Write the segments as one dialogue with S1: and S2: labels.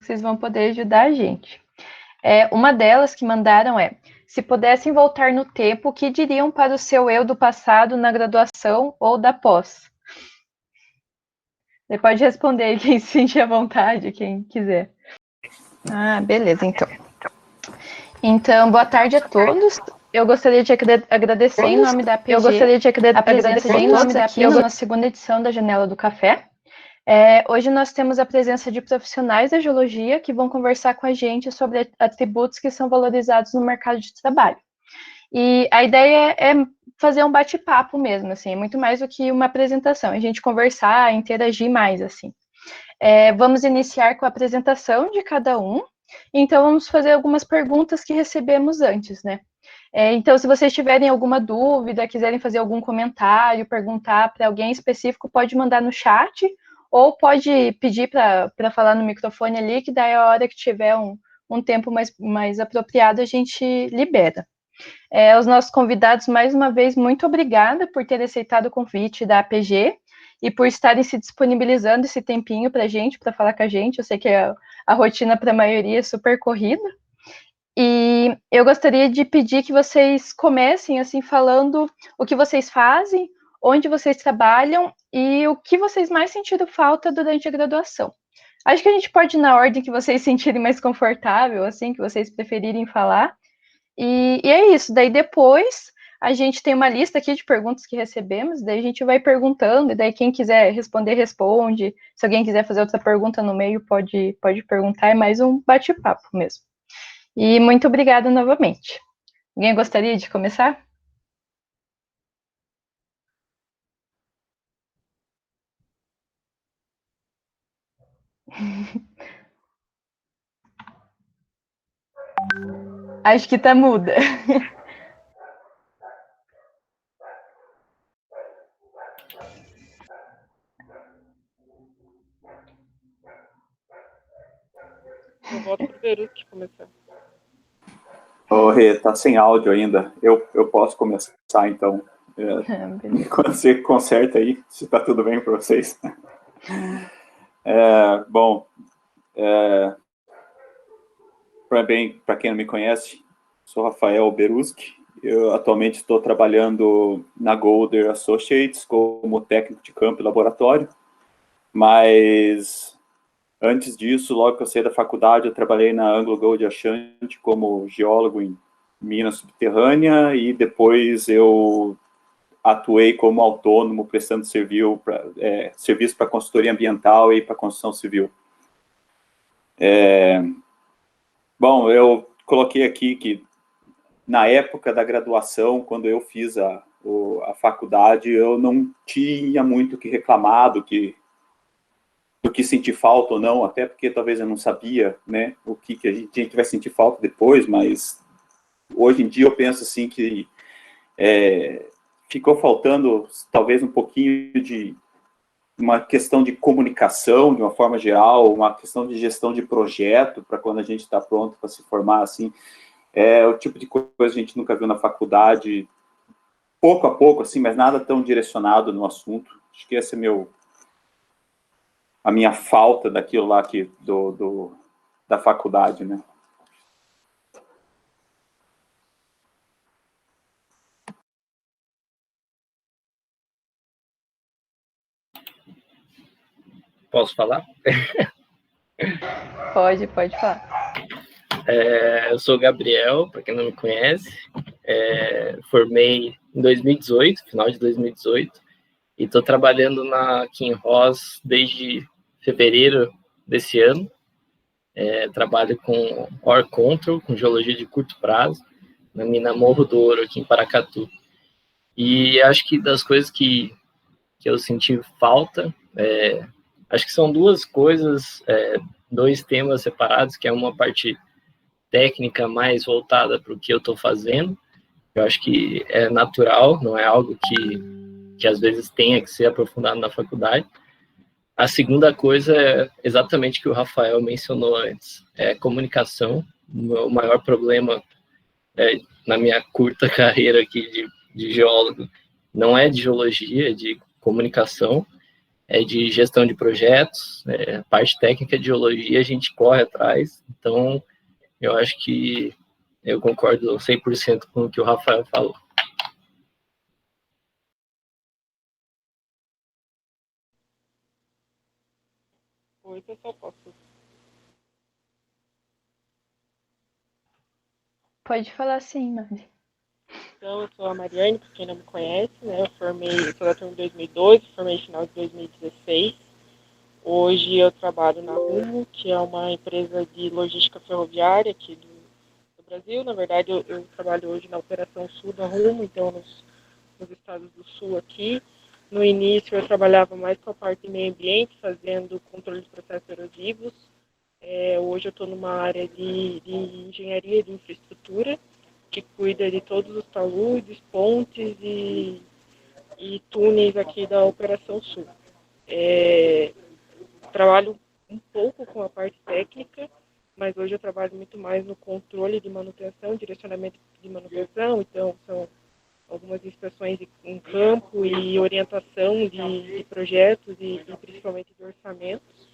S1: que vocês vão poder ajudar a gente. Uma delas que mandaram se pudessem voltar no tempo, o que diriam para o seu eu do passado na graduação ou da pós? Você pode responder quem se sentir à vontade, quem quiser. Beleza, então. Então, boa tarde a todos. Eu gostaria de agradecer em nome da APG a presença de todos aqui na nossa segunda edição da Janela do Café. Hoje nós temos a presença de profissionais da geologia que vão conversar com a gente sobre atributos que são valorizados no mercado de trabalho. E a ideia é fazer um bate-papo mesmo, assim, muito mais do que uma apresentação, a gente conversar, interagir mais, assim. Vamos iniciar com a apresentação de cada um, então vamos fazer algumas perguntas que recebemos antes, né? Então, se vocês tiverem alguma dúvida, quiserem fazer algum comentário, perguntar para alguém específico, pode mandar no chat, ou pode pedir para falar no microfone ali, que daí a hora que tiver um tempo mais apropriado, a gente libera. Os nossos convidados, mais uma vez, muito obrigada por ter aceitado o convite da APG e por estarem se disponibilizando esse tempinho para a gente, para falar com a gente. Eu sei que a rotina para a maioria é super corrida. E eu gostaria de pedir que vocês comecem, assim, falando o que vocês fazem, onde vocês trabalham e o que vocês mais sentiram falta durante a graduação. Acho que a gente pode ir na ordem que vocês sentirem mais confortável, assim, que vocês preferirem falar. E é isso, daí depois a gente tem uma lista aqui de perguntas que recebemos, daí a gente vai perguntando, e daí quem quiser responder, responde. Se alguém quiser fazer outra pergunta no meio, pode perguntar, é mais um bate-papo mesmo. E muito obrigada novamente. Alguém gostaria de começar? Acho que tá muda.
S2: Eu voto pro Veruschi começar.
S3: Rê, tá sem áudio ainda. Eu posso começar, então. Quando você conserta aí, se tá tudo bem para vocês. Para quem não me conhece, sou Rafael Beruschi. Eu atualmente estou trabalhando na Golder Associates como técnico de campo e laboratório, mas antes disso, logo que eu saí da faculdade, eu trabalhei na Anglo Gold Ashanti como geólogo em mina subterrânea e depois eu atuei como autônomo, prestando serviço para consultoria ambiental e para construção civil. Bom, eu coloquei aqui que na época da graduação, quando eu fiz a faculdade, eu não tinha muito o que reclamar do que sentir falta ou não, até porque talvez eu não sabia, né, o que a gente vai sentir falta depois, mas hoje em dia eu penso assim que ficou faltando talvez um pouquinho de uma questão de comunicação, de uma forma geral, uma questão de gestão de projeto, para quando a gente está pronto para se formar, assim, o tipo de coisa que a gente nunca viu na faculdade, pouco a pouco, assim, mas nada tão direcionado no assunto. Acho que essa é a minha falta daquilo lá da faculdade, né?
S2: Posso falar?
S1: Pode falar.
S2: Eu sou o Gabriel, para quem não me conhece. Formei em 2018, final de 2018, e estou trabalhando na Kinross desde fevereiro desse ano. Trabalho com Ore Control, com geologia de curto prazo, na mina Morro do Ouro, aqui em Paracatu. E acho que das coisas que eu senti falta, acho que são duas coisas, dois temas separados, que é uma parte técnica mais voltada para o que eu estou fazendo. Eu acho que é natural, não é algo que às vezes tenha que ser aprofundado na faculdade. A segunda coisa é exatamente o que o Rafael mencionou antes, comunicação. O maior problema na minha curta carreira aqui de geólogo não é de geologia, é de comunicação. de gestão de projetos, parte técnica de geologia a gente corre atrás, então eu acho que eu concordo 100% com o que o Rafael falou.
S4: Oi, pessoal, posso?
S1: Pode falar sim, Mari.
S4: Então, eu sou a Mariane, para quem não me conhece, né? Eu sou da turma de 2012, formei no final de 2016. Hoje eu trabalho na Rumo, que é uma empresa de logística ferroviária aqui do Brasil. Na verdade, eu trabalho hoje na Operação Sul da Rumo, então nos estados do Sul aqui. No início eu trabalhava mais com a parte de meio ambiente, fazendo controle de processos erosivos. Hoje eu estou numa área de engenharia de infraestrutura, que cuida de todos os taludes, pontes e túneis aqui da Operação Sul. Trabalho um pouco com a parte técnica, mas hoje eu trabalho muito mais no controle de manutenção, direcionamento de manutenção, então são algumas inspeções em campo e orientação de projetos e principalmente de orçamentos.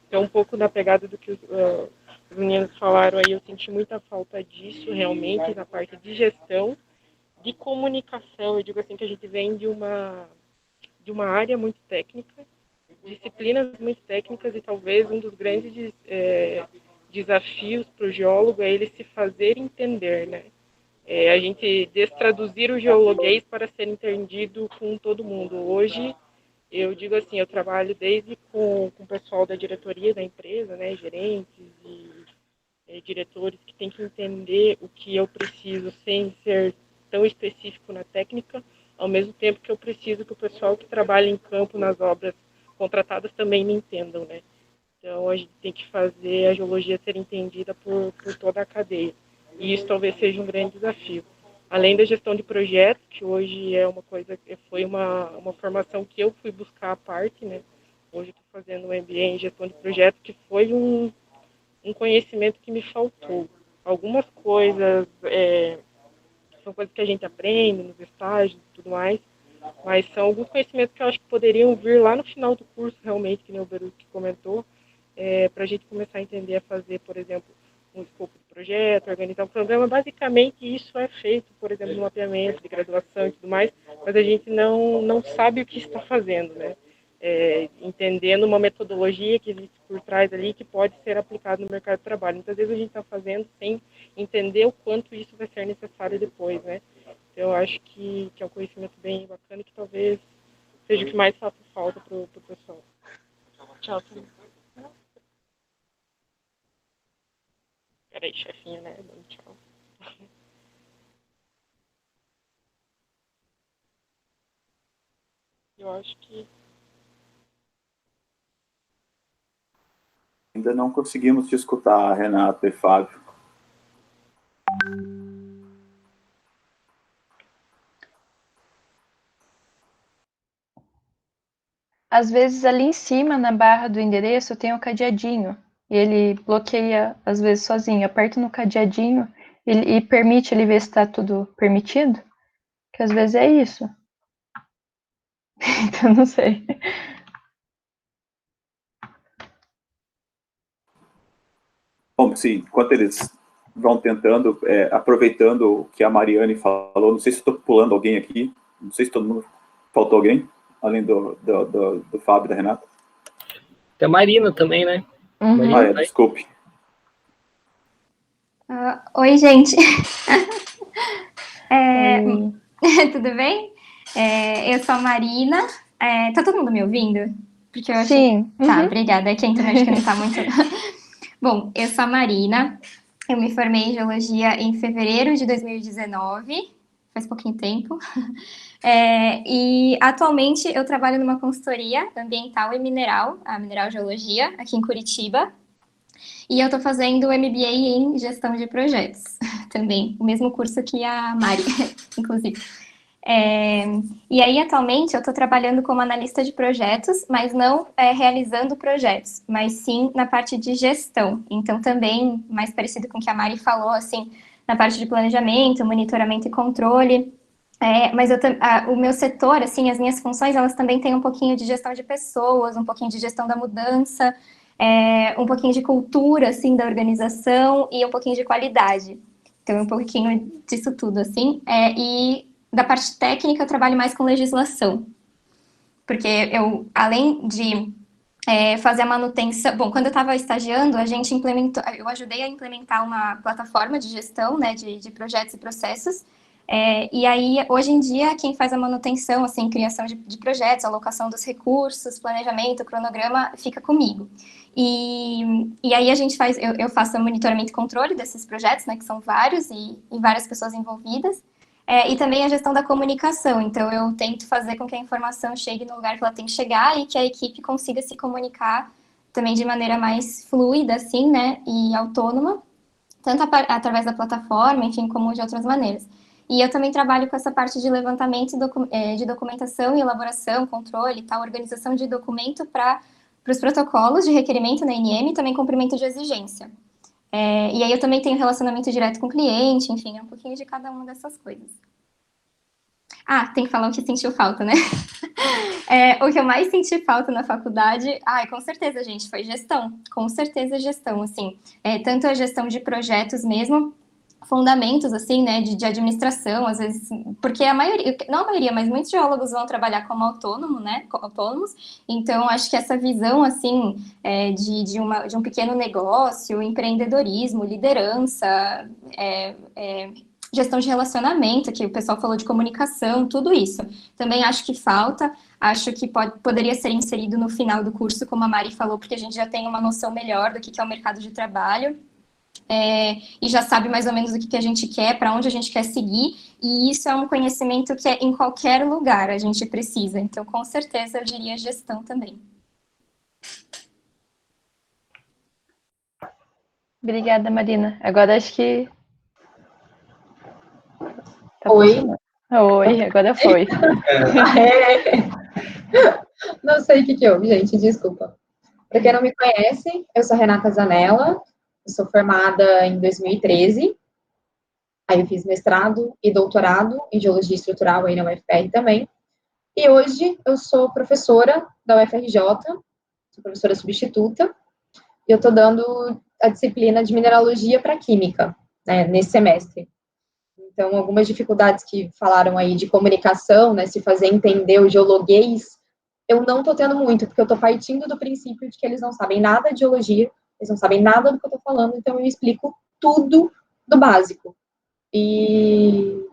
S4: Então, um pouco na pegada do que os meninos falaram aí, eu senti muita falta disso realmente na parte de gestão, de comunicação. Eu digo assim que a gente vem de uma área muito técnica, disciplinas muito técnicas, e talvez um dos grandes desafios para o geólogo é ele se fazer entender, né? A gente destraduzir o geologuês para ser entendido com todo mundo. Hoje, eu digo assim, eu trabalho desde com o pessoal da diretoria da empresa, né, gerentes e diretores que têm que entender o que eu preciso sem ser tão específico na técnica, ao mesmo tempo que eu preciso que o pessoal que trabalha em campo nas obras contratadas também me entendam, né? Então, a gente tem que fazer a geologia ser entendida por toda a cadeia. E isso talvez seja um grande desafio. Além da gestão de projetos, que hoje é uma coisa, foi uma formação que eu fui buscar à parte, né? Hoje eu estou fazendo um MBA em gestão de projetos, que foi um conhecimento que me faltou. Algumas coisas são coisas que a gente aprende nos estágios e tudo mais, mas são alguns conhecimentos que eu acho que poderiam vir lá no final do curso, realmente, que nem o Beruski comentou, para a gente começar a entender a fazer, por exemplo, um escopo de projeto, organizar um programa. Basicamente, isso é feito, por exemplo, no mapeamento de graduação e tudo mais, mas a gente não sabe o que está fazendo, né? Entendendo uma metodologia que existe por trás ali, que pode ser aplicada no mercado de trabalho. Muitas vezes a gente está fazendo sem entender o quanto isso vai ser necessário depois, né? Então, eu acho que é um conhecimento bem bacana e que talvez seja o que mais faça falta para o pessoal. Tchau, Felipe. Peraí, chefinha, né? Dando tchau. Eu acho que...
S3: Ainda não conseguimos te escutar, Renata e Fábio.
S1: Às vezes ali em cima, na barra do endereço, tem o cadeadinho. E ele bloqueia, às vezes, sozinho. Aperta no cadeadinho e permite ele ver se está tudo permitido. Que às vezes é isso. Então, não sei.
S3: Bom, sim, enquanto eles vão tentando, aproveitando o que a Mariane falou, não sei se estou pulando alguém aqui, não sei se todo mundo... Faltou alguém, além do Fábio e da Renata?
S2: Tem a Marina também, né?
S1: Uhum.
S2: Marina,
S3: Desculpe.
S5: Oi, gente.
S1: Oi.
S5: Tudo bem? Eu sou a Marina. Tá todo mundo me ouvindo? Porque eu achei...
S1: Sim.
S5: Tá,
S1: Uhum.
S5: obrigada. É que a internet que não tá muito... Bom, eu sou a Marina. Eu me formei em Geologia em fevereiro de 2019. Faz pouquinho tempo. E atualmente eu trabalho numa consultoria ambiental e mineral, a Mineral Geologia, aqui em Curitiba. E eu tô fazendo o MBA em Gestão de Projetos também, o mesmo curso que a Mari, inclusive. E aí, atualmente, eu estou trabalhando como analista de projetos, mas não realizando projetos, mas sim na parte de gestão. Então, também, mais parecido com o que a Mari falou, assim, na parte de planejamento, monitoramento e controle. Mas o meu setor, assim, as minhas funções, elas também têm um pouquinho de gestão de pessoas, um pouquinho de gestão da mudança, um pouquinho de cultura, assim, da organização e um pouquinho de qualidade. Então, um pouquinho disso tudo, assim. E da parte técnica, eu trabalho mais com legislação. Porque eu, além de fazer a manutenção... Bom, quando eu estava estagiando, a gente implementou... Eu ajudei a implementar uma plataforma de gestão, né, de projetos e processos. E aí, hoje em dia, quem faz a manutenção, assim, criação de projetos, alocação dos recursos, planejamento, cronograma, fica comigo. E aí a gente faz... Eu faço o monitoramento e controle desses projetos, né, que são vários e várias pessoas envolvidas. E também a gestão da comunicação. Então, eu tento fazer com que a informação chegue no lugar que ela tem que chegar e que a equipe consiga se comunicar também de maneira mais fluida, assim, né, e autônoma, tanto através da plataforma, enfim, como de outras maneiras. E eu também trabalho com essa parte de levantamento de documentação e elaboração, controle e tal, organização de documento para os protocolos de requerimento na NM e também cumprimento de exigência. E aí eu também tenho relacionamento direto com o cliente, enfim, um pouquinho de cada uma dessas coisas. Tem que falar o que sentiu falta, né? O que eu mais senti falta na faculdade, com certeza, gente, foi gestão. Com certeza, gestão, assim. Tanto a gestão de projetos mesmo, fundamentos, assim, né, de administração, às vezes, porque a maioria, não a maioria, mas muitos geólogos vão trabalhar como autônomo, né, autônomos, então acho que essa visão, assim, de um pequeno negócio, empreendedorismo, liderança, gestão de relacionamento, que o pessoal falou de comunicação, tudo isso. Também acho que falta, acho que poderia ser inserido no final do curso, como a Mari falou, porque a gente já tem uma noção melhor do que é o mercado de trabalho, e já sabe mais ou menos o que a gente quer, para onde a gente quer seguir, e isso é um conhecimento que em qualquer lugar a gente precisa. Então, com certeza, eu diria gestão também.
S1: Obrigada, Marina. Agora acho que...
S6: Oi.
S1: Oi, agora foi.
S6: Não sei o que houve, gente, desculpa. Para quem não me conhece, eu sou Renata Zanella, eu sou formada em 2013, aí eu fiz mestrado e doutorado em Geologia Estrutural aí na UFR também, e hoje eu sou professora da UFRJ, sou professora substituta, e eu estou dando a disciplina de Mineralogia para Química, né, nesse semestre. Então, algumas dificuldades que falaram aí de comunicação, né, se fazer entender o geologuês, eu não estou tendo muito, porque eu estou partindo do princípio de que eles não sabem nada de geologia, eles não sabem nada do que eu estou falando, então eu explico tudo do básico. E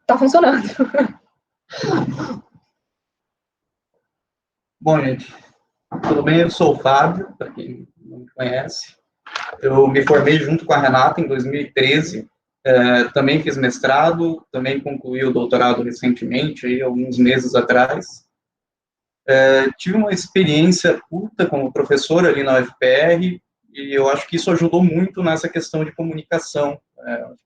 S6: está funcionando.
S7: Bom, gente, tudo bem? Eu sou o Fábio, para quem não me conhece. Eu me formei junto com a Renata em 2013, também fiz mestrado, também concluí o doutorado recentemente, aí, alguns meses atrás. Tive uma experiência curta como professor ali na UFPR, e eu acho que isso ajudou muito nessa questão de comunicação.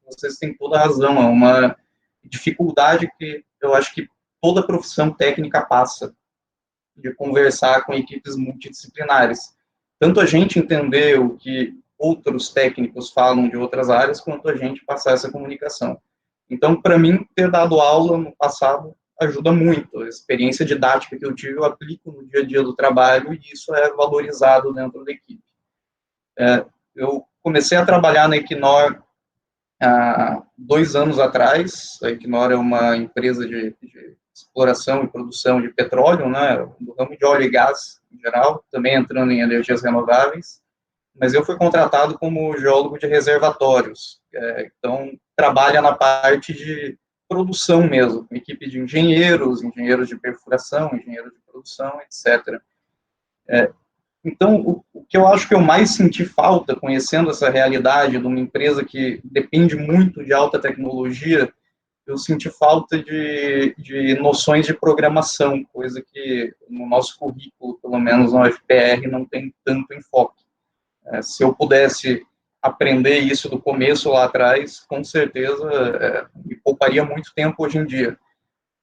S7: Vocês têm toda a razão, é uma dificuldade que eu acho que toda profissão técnica passa, de conversar com equipes multidisciplinares. Tanto a gente entender o que outros técnicos falam de outras áreas, quanto a gente passar essa comunicação. Então, para mim, ter dado aula no passado ajuda muito. A experiência didática que eu tive, eu aplico no dia a dia do trabalho, e isso é valorizado dentro da equipe. Eu comecei a trabalhar na Equinor há 2 anos atrás. A Equinor é uma empresa de exploração e produção de petróleo, né, do ramo de óleo e gás em geral, também entrando em energias renováveis, mas eu fui contratado como geólogo de reservatórios, então trabalha na parte de produção mesmo, com equipe de engenheiros de perfuração, engenheiros de produção, etc. Então, o que eu acho que eu mais senti falta, conhecendo essa realidade de uma empresa que depende muito de alta tecnologia, eu senti falta de noções de programação, coisa que no nosso currículo, pelo menos na UFPR, não tem tanto enfoque. Se eu pudesse aprender isso do começo lá atrás, com certeza me pouparia muito tempo hoje em dia.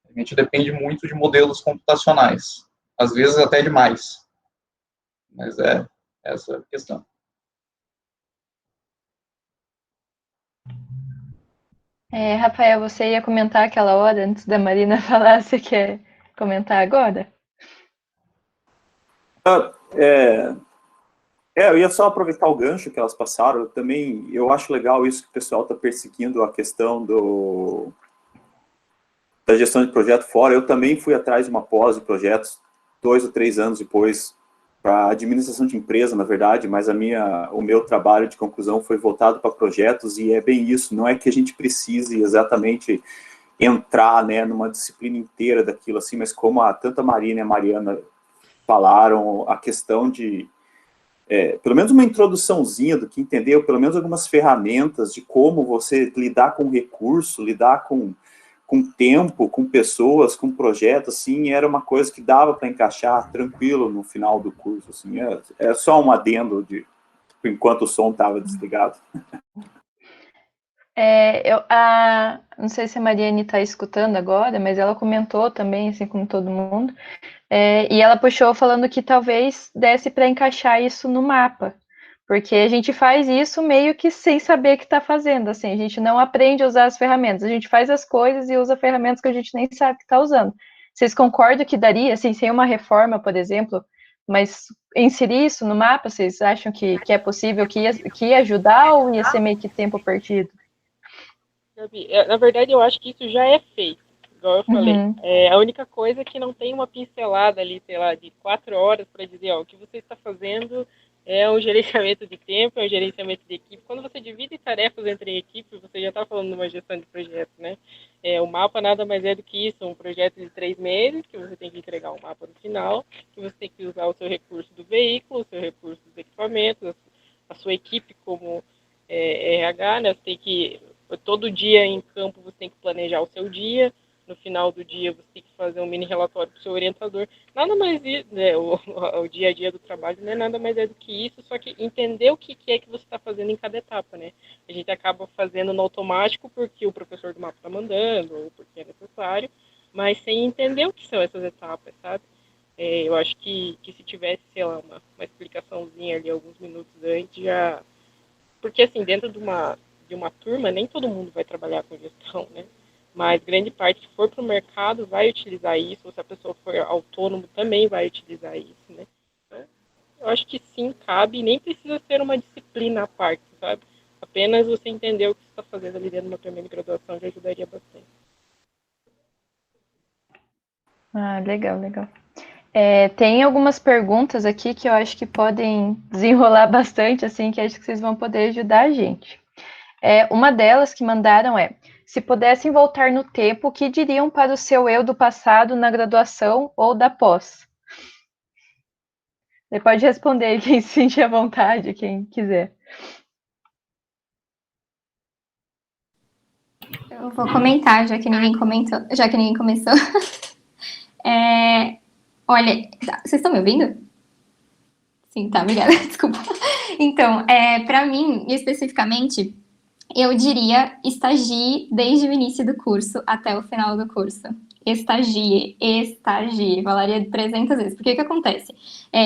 S7: A gente depende muito de modelos computacionais, às vezes até demais. Mas é essa a questão.
S1: Rafael, você ia comentar aquela hora antes da Marina falar, você quer comentar agora?
S3: Eu ia só aproveitar o gancho que elas passaram. Eu acho legal isso que o pessoal está perseguindo a questão da gestão de projeto fora. Eu também fui atrás de uma pós de projetos 2 ou 3 anos depois para administração de empresa, na verdade, mas o meu trabalho de conclusão foi voltado para projetos, e é bem isso. Não é que a gente precise exatamente entrar, né, numa disciplina inteira daquilo assim, mas como tanto a Marina e a Mariana falaram, a questão de pelo menos uma introduçãozinha do que entendeu, pelo menos algumas ferramentas de como você lidar com recurso, lidar com tempo, com pessoas, com projetos, assim, era uma coisa que dava para encaixar tranquilo no final do curso, assim, é só um adendo enquanto o som estava desligado.
S1: Não sei se a Mariane está escutando agora, mas ela comentou também, assim como todo mundo, e ela puxou falando que talvez desse para encaixar isso no mapa, porque a gente faz isso meio que sem saber que está fazendo, assim, a gente não aprende a usar as ferramentas, a gente faz as coisas e usa ferramentas que a gente nem sabe que está usando. Vocês concordam que daria, assim, sem uma reforma, por exemplo, mas inserir isso no mapa, vocês acham que é possível, que ia ajudar, ou ia ser meio que tempo perdido?
S4: Gabi, na verdade, eu acho que isso já é feito, igual eu falei. A única coisa é que não tem uma pincelada ali, sei lá, de 4 horas para dizer, ó, o que você está fazendo é um gerenciamento de tempo, é um gerenciamento de equipe. Quando você divide tarefas entre equipes, você já está falando de uma gestão de projeto, né? O mapa nada mais é do que isso, um projeto de 3 meses, que você tem que entregar um mapa no final, que você tem que usar o seu recurso do veículo, o seu recurso dos equipamentos, a sua equipe como RH, né? Você tem que todo dia em campo você tem que planejar o seu dia, no final do dia você tem que fazer um mini relatório para o seu orientador. Nada mais, né, o dia a dia do trabalho não é nada mais do que isso, só que entender o que é que você está fazendo em cada etapa, né? A gente acaba fazendo no automático porque o professor do mapa está mandando, ou porque é necessário, mas sem entender o que são essas etapas, sabe? Eu acho que se tivesse, sei lá, uma explicaçãozinha ali alguns minutos antes, já... Porque, assim, dentro de uma turma, nem todo mundo vai trabalhar com gestão, né? Mas grande parte que for para o mercado vai utilizar isso, ou se a pessoa for autônomo também vai utilizar isso, né? Então, eu acho que sim, cabe, nem precisa ser uma disciplina à parte, sabe? Apenas você entender o que você está fazendo ali dentro de uma primeira graduação já ajudaria bastante.
S1: Legal, legal. Tem algumas perguntas aqui que eu acho que podem desenrolar bastante, assim, que acho que vocês vão poder ajudar a gente. Uma delas que mandaram se pudessem voltar no tempo, o que diriam para o seu eu do passado na graduação ou da pós? Você pode responder quem se sentir à vontade, quem quiser.
S5: Eu vou comentar, já que ninguém comentou, já que ninguém começou. Olha, vocês estão me ouvindo? Sim, tá, obrigada, desculpa. Então, para mim, especificamente, eu diria estagie desde o início do curso até o final do curso. Estagie, falaria 300 vezes. Porque o que acontece?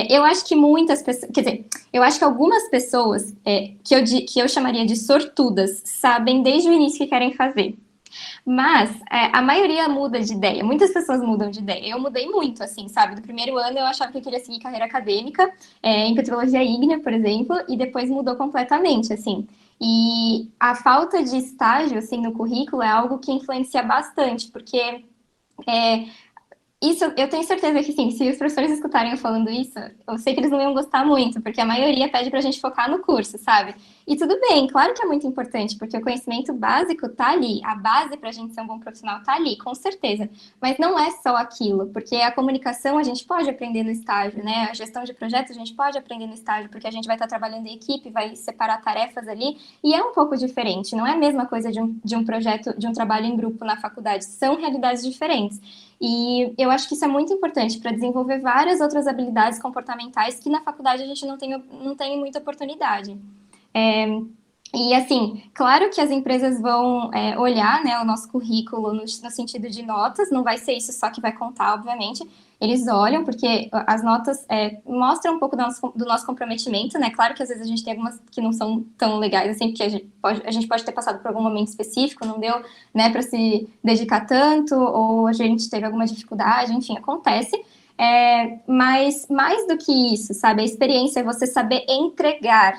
S5: Eu acho que muitas pessoas, quer dizer, eu acho que algumas pessoas que eu chamaria de sortudas sabem desde o início o que querem fazer. Mas a maioria muda de ideia. Muitas pessoas mudam de ideia. Eu mudei muito, assim, sabe? Do primeiro ano eu achava que eu queria seguir carreira acadêmica, em petrologia ígnea, por exemplo, e depois mudou completamente, assim. E a falta de estágio, assim, no currículo é algo que influencia bastante, porque isso, eu tenho certeza que, sim, se os professores escutarem eu falando isso, eu sei que eles não iam gostar muito, porque a maioria pede pra gente focar no curso, sabe? E tudo bem, claro que é muito importante, porque o conhecimento básico tá ali, a base pra gente ser um bom profissional tá ali, com certeza. Mas não é só aquilo, porque a comunicação a gente pode aprender no estágio, né? A gestão de projetos a gente pode aprender no estágio, porque a gente vai estar trabalhando em equipe, vai separar tarefas ali, e é um pouco diferente, não é a mesma coisa de um projeto, de um trabalho em grupo na faculdade, são realidades diferentes. E eu acho que isso é muito importante para desenvolver várias outras habilidades comportamentais que na faculdade a gente não tem muita oportunidade. E, assim, claro que as empresas vão olhar, né, o nosso currículo no sentido de notas, não vai ser isso só que vai contar, obviamente. Eles olham, porque as notas mostram um pouco do nosso comprometimento, né? Claro que às vezes a gente tem algumas que não são tão legais, assim, porque a gente pode ter passado por algum momento específico, não deu, né, para se dedicar tanto, ou a gente teve alguma dificuldade, enfim, acontece. Mas mais do que isso, sabe? A experiência é você saber entregar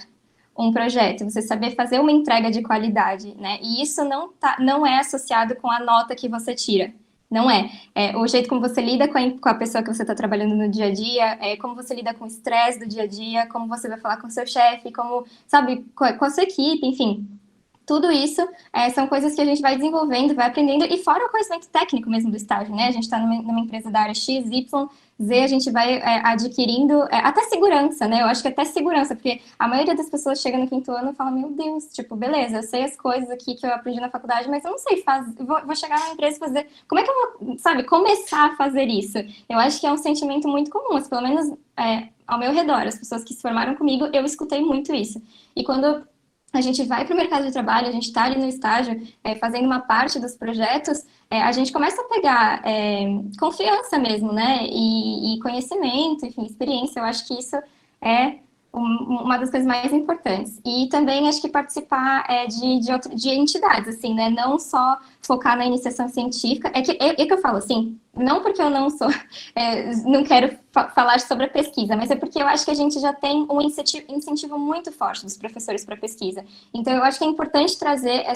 S5: um projeto, você saber fazer uma entrega de qualidade, né? E isso não é associado com a nota que você tira. Não é. O jeito como você lida com a pessoa que você está trabalhando no dia a dia, como você lida com o estresse do dia a dia, como você vai falar com o seu chefe, como, sabe, com a sua equipe, enfim. Tudo isso são coisas que a gente vai desenvolvendo, vai aprendendo, e fora o conhecimento técnico mesmo do estágio, né? A gente está numa empresa da área X, Y, Z, a gente vai adquirindo até segurança, né? Eu acho que até segurança, porque a maioria das pessoas chega no 5º ano e fala, meu Deus, tipo, beleza, eu sei as coisas aqui que eu aprendi na faculdade, mas eu não sei fazer, vou chegar na empresa e fazer, como é que eu vou, sabe, começar a fazer isso? Eu acho que é um sentimento muito comum, pelo menos ao meu redor, as pessoas que se formaram comigo, eu escutei muito isso. E quando a gente vai para o mercado de trabalho, a gente está ali no estágio, fazendo uma parte dos projetos, a gente começa a pegar confiança mesmo, né? E conhecimento, enfim, experiência. Eu acho que isso é uma das coisas mais importantes. E também acho que participar de entidades, assim, né? Não só focar na iniciação científica. É que eu falo assim, não porque eu não sou, não quero falar sobre a pesquisa, mas é porque eu acho que a gente já tem um incentivo muito forte dos professores para pesquisa. Então, eu acho que é importante trazer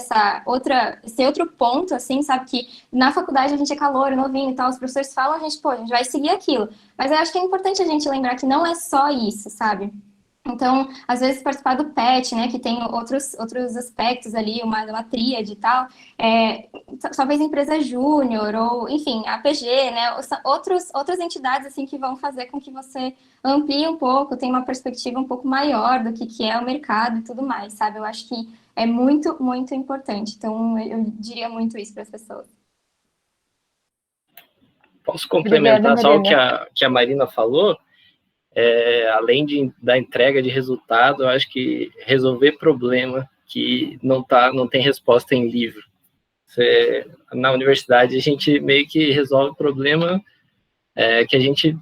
S5: esse outro ponto, assim, sabe? Que na faculdade a gente é calouro, novinho e tal, os professores falam, a gente vai seguir aquilo. Mas eu acho que é importante a gente lembrar que não é só isso, sabe? Então, às vezes, participar do PET, né, que tem outros aspectos ali, uma tríade e tal, talvez empresa júnior, ou, enfim, a PG, né, outras entidades, assim, que vão fazer com que você amplie um pouco, tenha uma perspectiva um pouco maior do que é o mercado e tudo mais, sabe? Eu acho que é muito, muito importante. Então, eu diria muito isso para as pessoas.
S2: Posso complementar
S1: Obrigada,
S2: só o
S1: Marina.
S2: que a Marina falou? Além da entrega de resultado, eu acho que resolver problema que não tem resposta em livro. Na universidade, a gente meio que resolve problema que a gente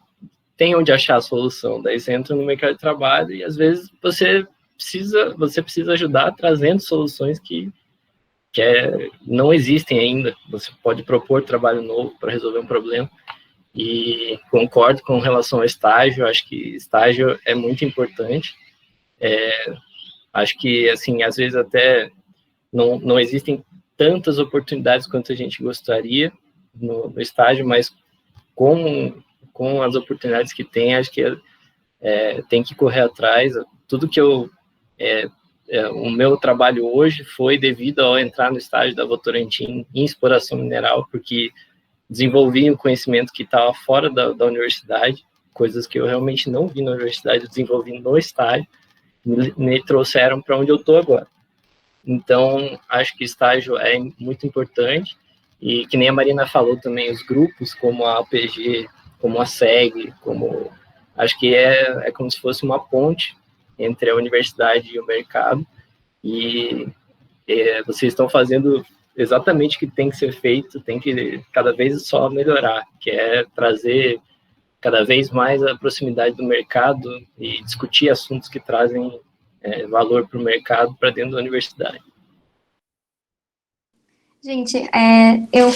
S2: tem onde achar a solução. Daí você entra no mercado de trabalho e, às vezes, você precisa ajudar trazendo soluções que não existem ainda. Você pode propor trabalho novo para resolver um problema. E concordo com relação ao estágio, acho que estágio é muito importante. Acho que, assim, às vezes até não existem tantas oportunidades quanto a gente gostaria no estágio, mas com as oportunidades que tem, acho que tem que correr atrás. Tudo que o meu trabalho hoje foi devido ao entrar no estágio da Votorantim em exploração mineral, porque desenvolvi um conhecimento que estava fora da universidade, coisas que eu realmente não vi na universidade, eu desenvolvi no estágio, me trouxeram para onde eu estou agora. Então, acho que estágio é muito importante, e que nem a Marina falou também, os grupos como a APG, como a SEG, acho que é como se fosse uma ponte entre a universidade e o mercado, e vocês estão fazendo exatamente o que tem que ser feito, tem que cada vez só melhorar, que é trazer cada vez mais a proximidade do mercado e discutir assuntos que trazem valor para o mercado para dentro da universidade.
S5: Gente, eu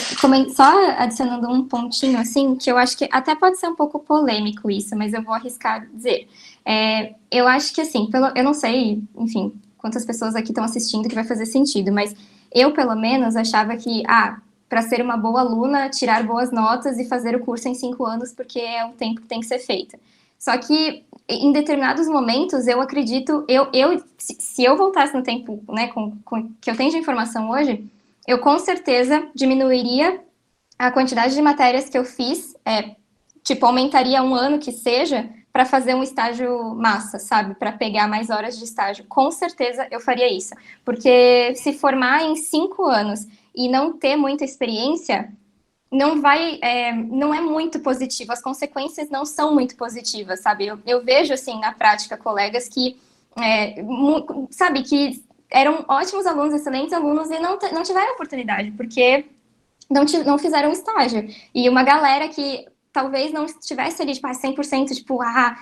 S5: só adicionando um pontinho, assim, que eu acho que até pode ser um pouco polêmico isso, mas eu vou arriscar dizer. Eu acho que, assim, eu não sei, enfim, quantas pessoas aqui estão assistindo que vai fazer sentido, mas eu, pelo menos, achava que, para ser uma boa aluna, tirar boas notas e fazer o curso em 5 anos, porque é o tempo que tem que ser feito. Só que, em determinados momentos, eu acredito, se eu voltasse no tempo, né, com que eu tenho de informação hoje, eu com certeza diminuiria a quantidade de matérias que eu fiz, aumentaria um ano que seja, para fazer um estágio massa, sabe? Para pegar mais horas de estágio. Com certeza eu faria isso. Porque se formar em 5 anos e não ter muita experiência, não é muito positivo. As consequências não são muito positivas, sabe? Eu vejo, assim, na prática, colegas que, sabe, que eram ótimos alunos, excelentes alunos, e não tiveram oportunidade, porque não fizeram estágio. E uma galera que talvez não estivesse ali, tipo, 100%, tipo,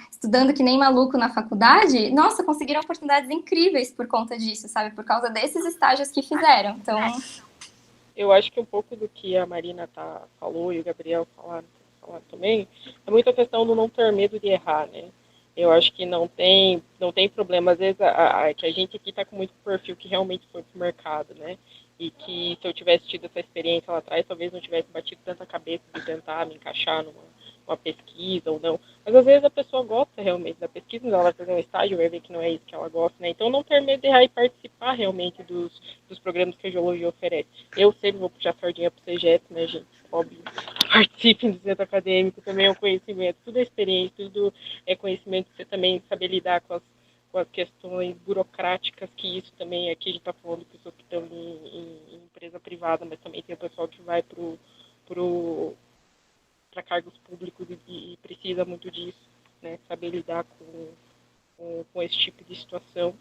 S5: estudando que nem maluco na faculdade, nossa, conseguiram oportunidades incríveis por conta disso, sabe? Por causa desses estágios que fizeram. Então...
S4: Eu acho que um pouco do que a Marina falou e o Gabriel falaram também, é muita questão do não ter medo de errar, né? Eu acho que não tem problema. Às vezes, que a gente aqui está com muito perfil que realmente foi pro mercado, né? E que se eu tivesse tido essa experiência lá atrás, talvez não tivesse batido tanta cabeça de tentar me encaixar numa pesquisa ou não. Mas às vezes a pessoa gosta realmente da pesquisa, ela vai fazer um estágio, vai ver que não é isso que ela gosta, né? Então não ter medo de errar e participar realmente dos programas que a geologia oferece. Eu sempre vou puxar sardinha pro CGET, né, gente? Óbvio. Participem do centro acadêmico, também é um conhecimento, tudo é experiência, tudo é conhecimento, você também saber lidar com as questões burocráticas, que isso também, aqui a gente está falando de pessoas que estão em empresa privada, mas também tem o pessoal que vai para cargos públicos e precisa muito disso, né? Saber lidar com esse tipo de situação.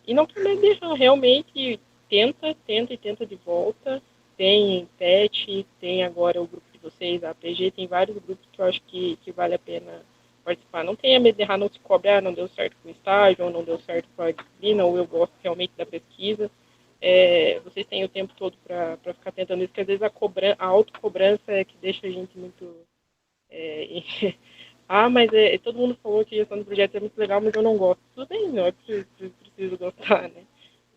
S4: E não também deixa, realmente tenta de volta. Tem PET, tem agora o grupo de vocês, a APG, tem vários grupos que eu acho que vale a pena participar. Não tenha medo de errar, não se cobre, não deu certo com o estágio, ou não deu certo com a disciplina, ou eu gosto realmente da pesquisa. Vocês têm o tempo todo para ficar tentando isso, porque às vezes a autocobrança é que deixa a gente muito... mas todo mundo falou que gestão de projetos é muito legal, mas eu não gosto. Tudo bem, não é preciso gostar, né?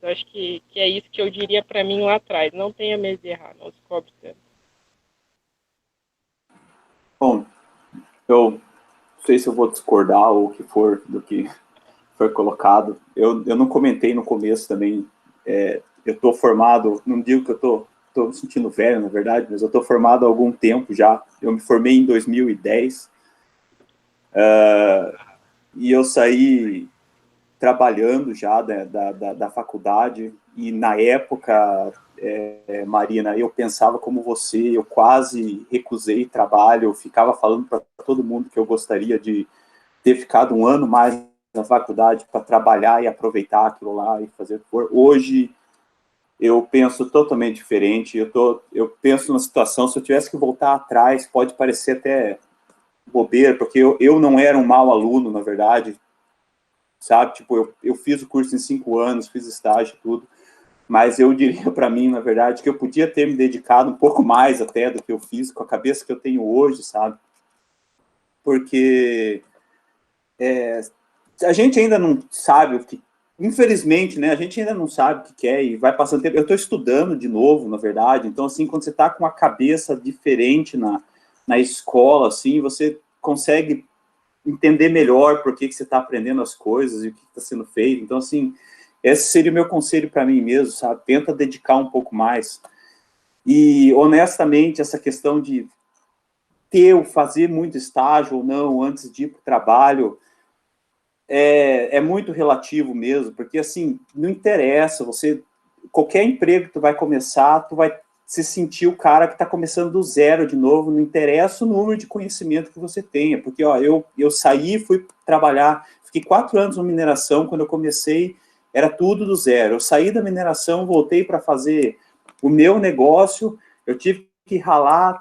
S4: Eu acho que é isso que eu diria para mim lá atrás. Não tenha medo de errar, não se cobre tanto.
S3: Bom, eu não sei se eu vou discordar ou o que for do que foi colocado. Eu não comentei no começo também. Eu estou formado, não digo que eu estou me sentindo velho, na verdade, mas eu estou formado há algum tempo já. Eu me formei em 2010. E eu saí trabalhando já da faculdade, e na época, Marina, eu pensava como você, eu quase recusei trabalho, eu ficava falando para todo mundo que eu gostaria de ter ficado um ano mais na faculdade para trabalhar e aproveitar aquilo lá e fazer o que for. Hoje, eu penso totalmente diferente, eu penso na situação, se eu tivesse que voltar atrás, pode parecer até bobeira, porque eu não era um mau aluno, na verdade, sabe? Tipo, eu fiz o curso em 5 anos, fiz estágio e tudo, mas eu diria para mim, na verdade, que eu podia ter me dedicado um pouco mais até do que eu fiz, com a cabeça que eu tenho hoje, sabe? Porque a gente ainda não sabe o que, infelizmente, né, a gente ainda não sabe o que quer e vai passando tempo. Eu estou estudando de novo, na verdade, então, assim, quando você está com uma cabeça diferente na escola, assim, você consegue entender melhor por que você está aprendendo as coisas e o que está sendo feito. Então, assim, esse seria o meu conselho para mim mesmo, sabe? Tenta dedicar um pouco mais. E, honestamente, essa questão de fazer muito estágio ou não antes de ir para o trabalho é muito relativo mesmo, porque, assim, não interessa, qualquer emprego que tu vai começar, tu vai se sentir o cara que está começando do zero de novo, não interessa o número de conhecimento que você tenha, porque eu saí, fui trabalhar, fiquei 4 anos na mineração, quando eu comecei era tudo do zero, eu saí da mineração, voltei para fazer o meu negócio, eu tive que ralar,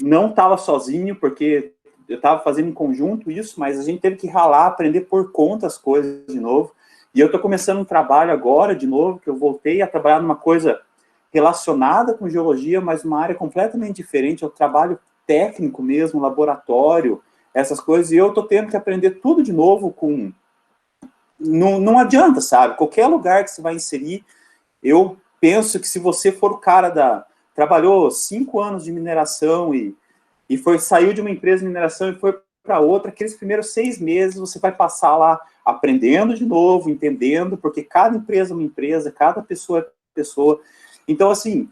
S3: não estava sozinho, porque eu estava fazendo em conjunto isso, mas a gente teve que ralar, aprender por conta as coisas de novo, e eu estou começando um trabalho agora, de novo, que eu voltei a trabalhar numa coisa relacionada com geologia, mas uma área completamente diferente, é o trabalho técnico mesmo, laboratório, essas coisas, e eu estou tendo que aprender tudo de novo não adianta, sabe? Qualquer lugar que você vai inserir, eu penso que se você for o cara trabalhou 5 anos de mineração e saiu de uma empresa de mineração e foi para outra, aqueles primeiros 6 meses você vai passar lá aprendendo de novo, entendendo, porque cada empresa é uma empresa, cada pessoa é pessoa. Então, assim,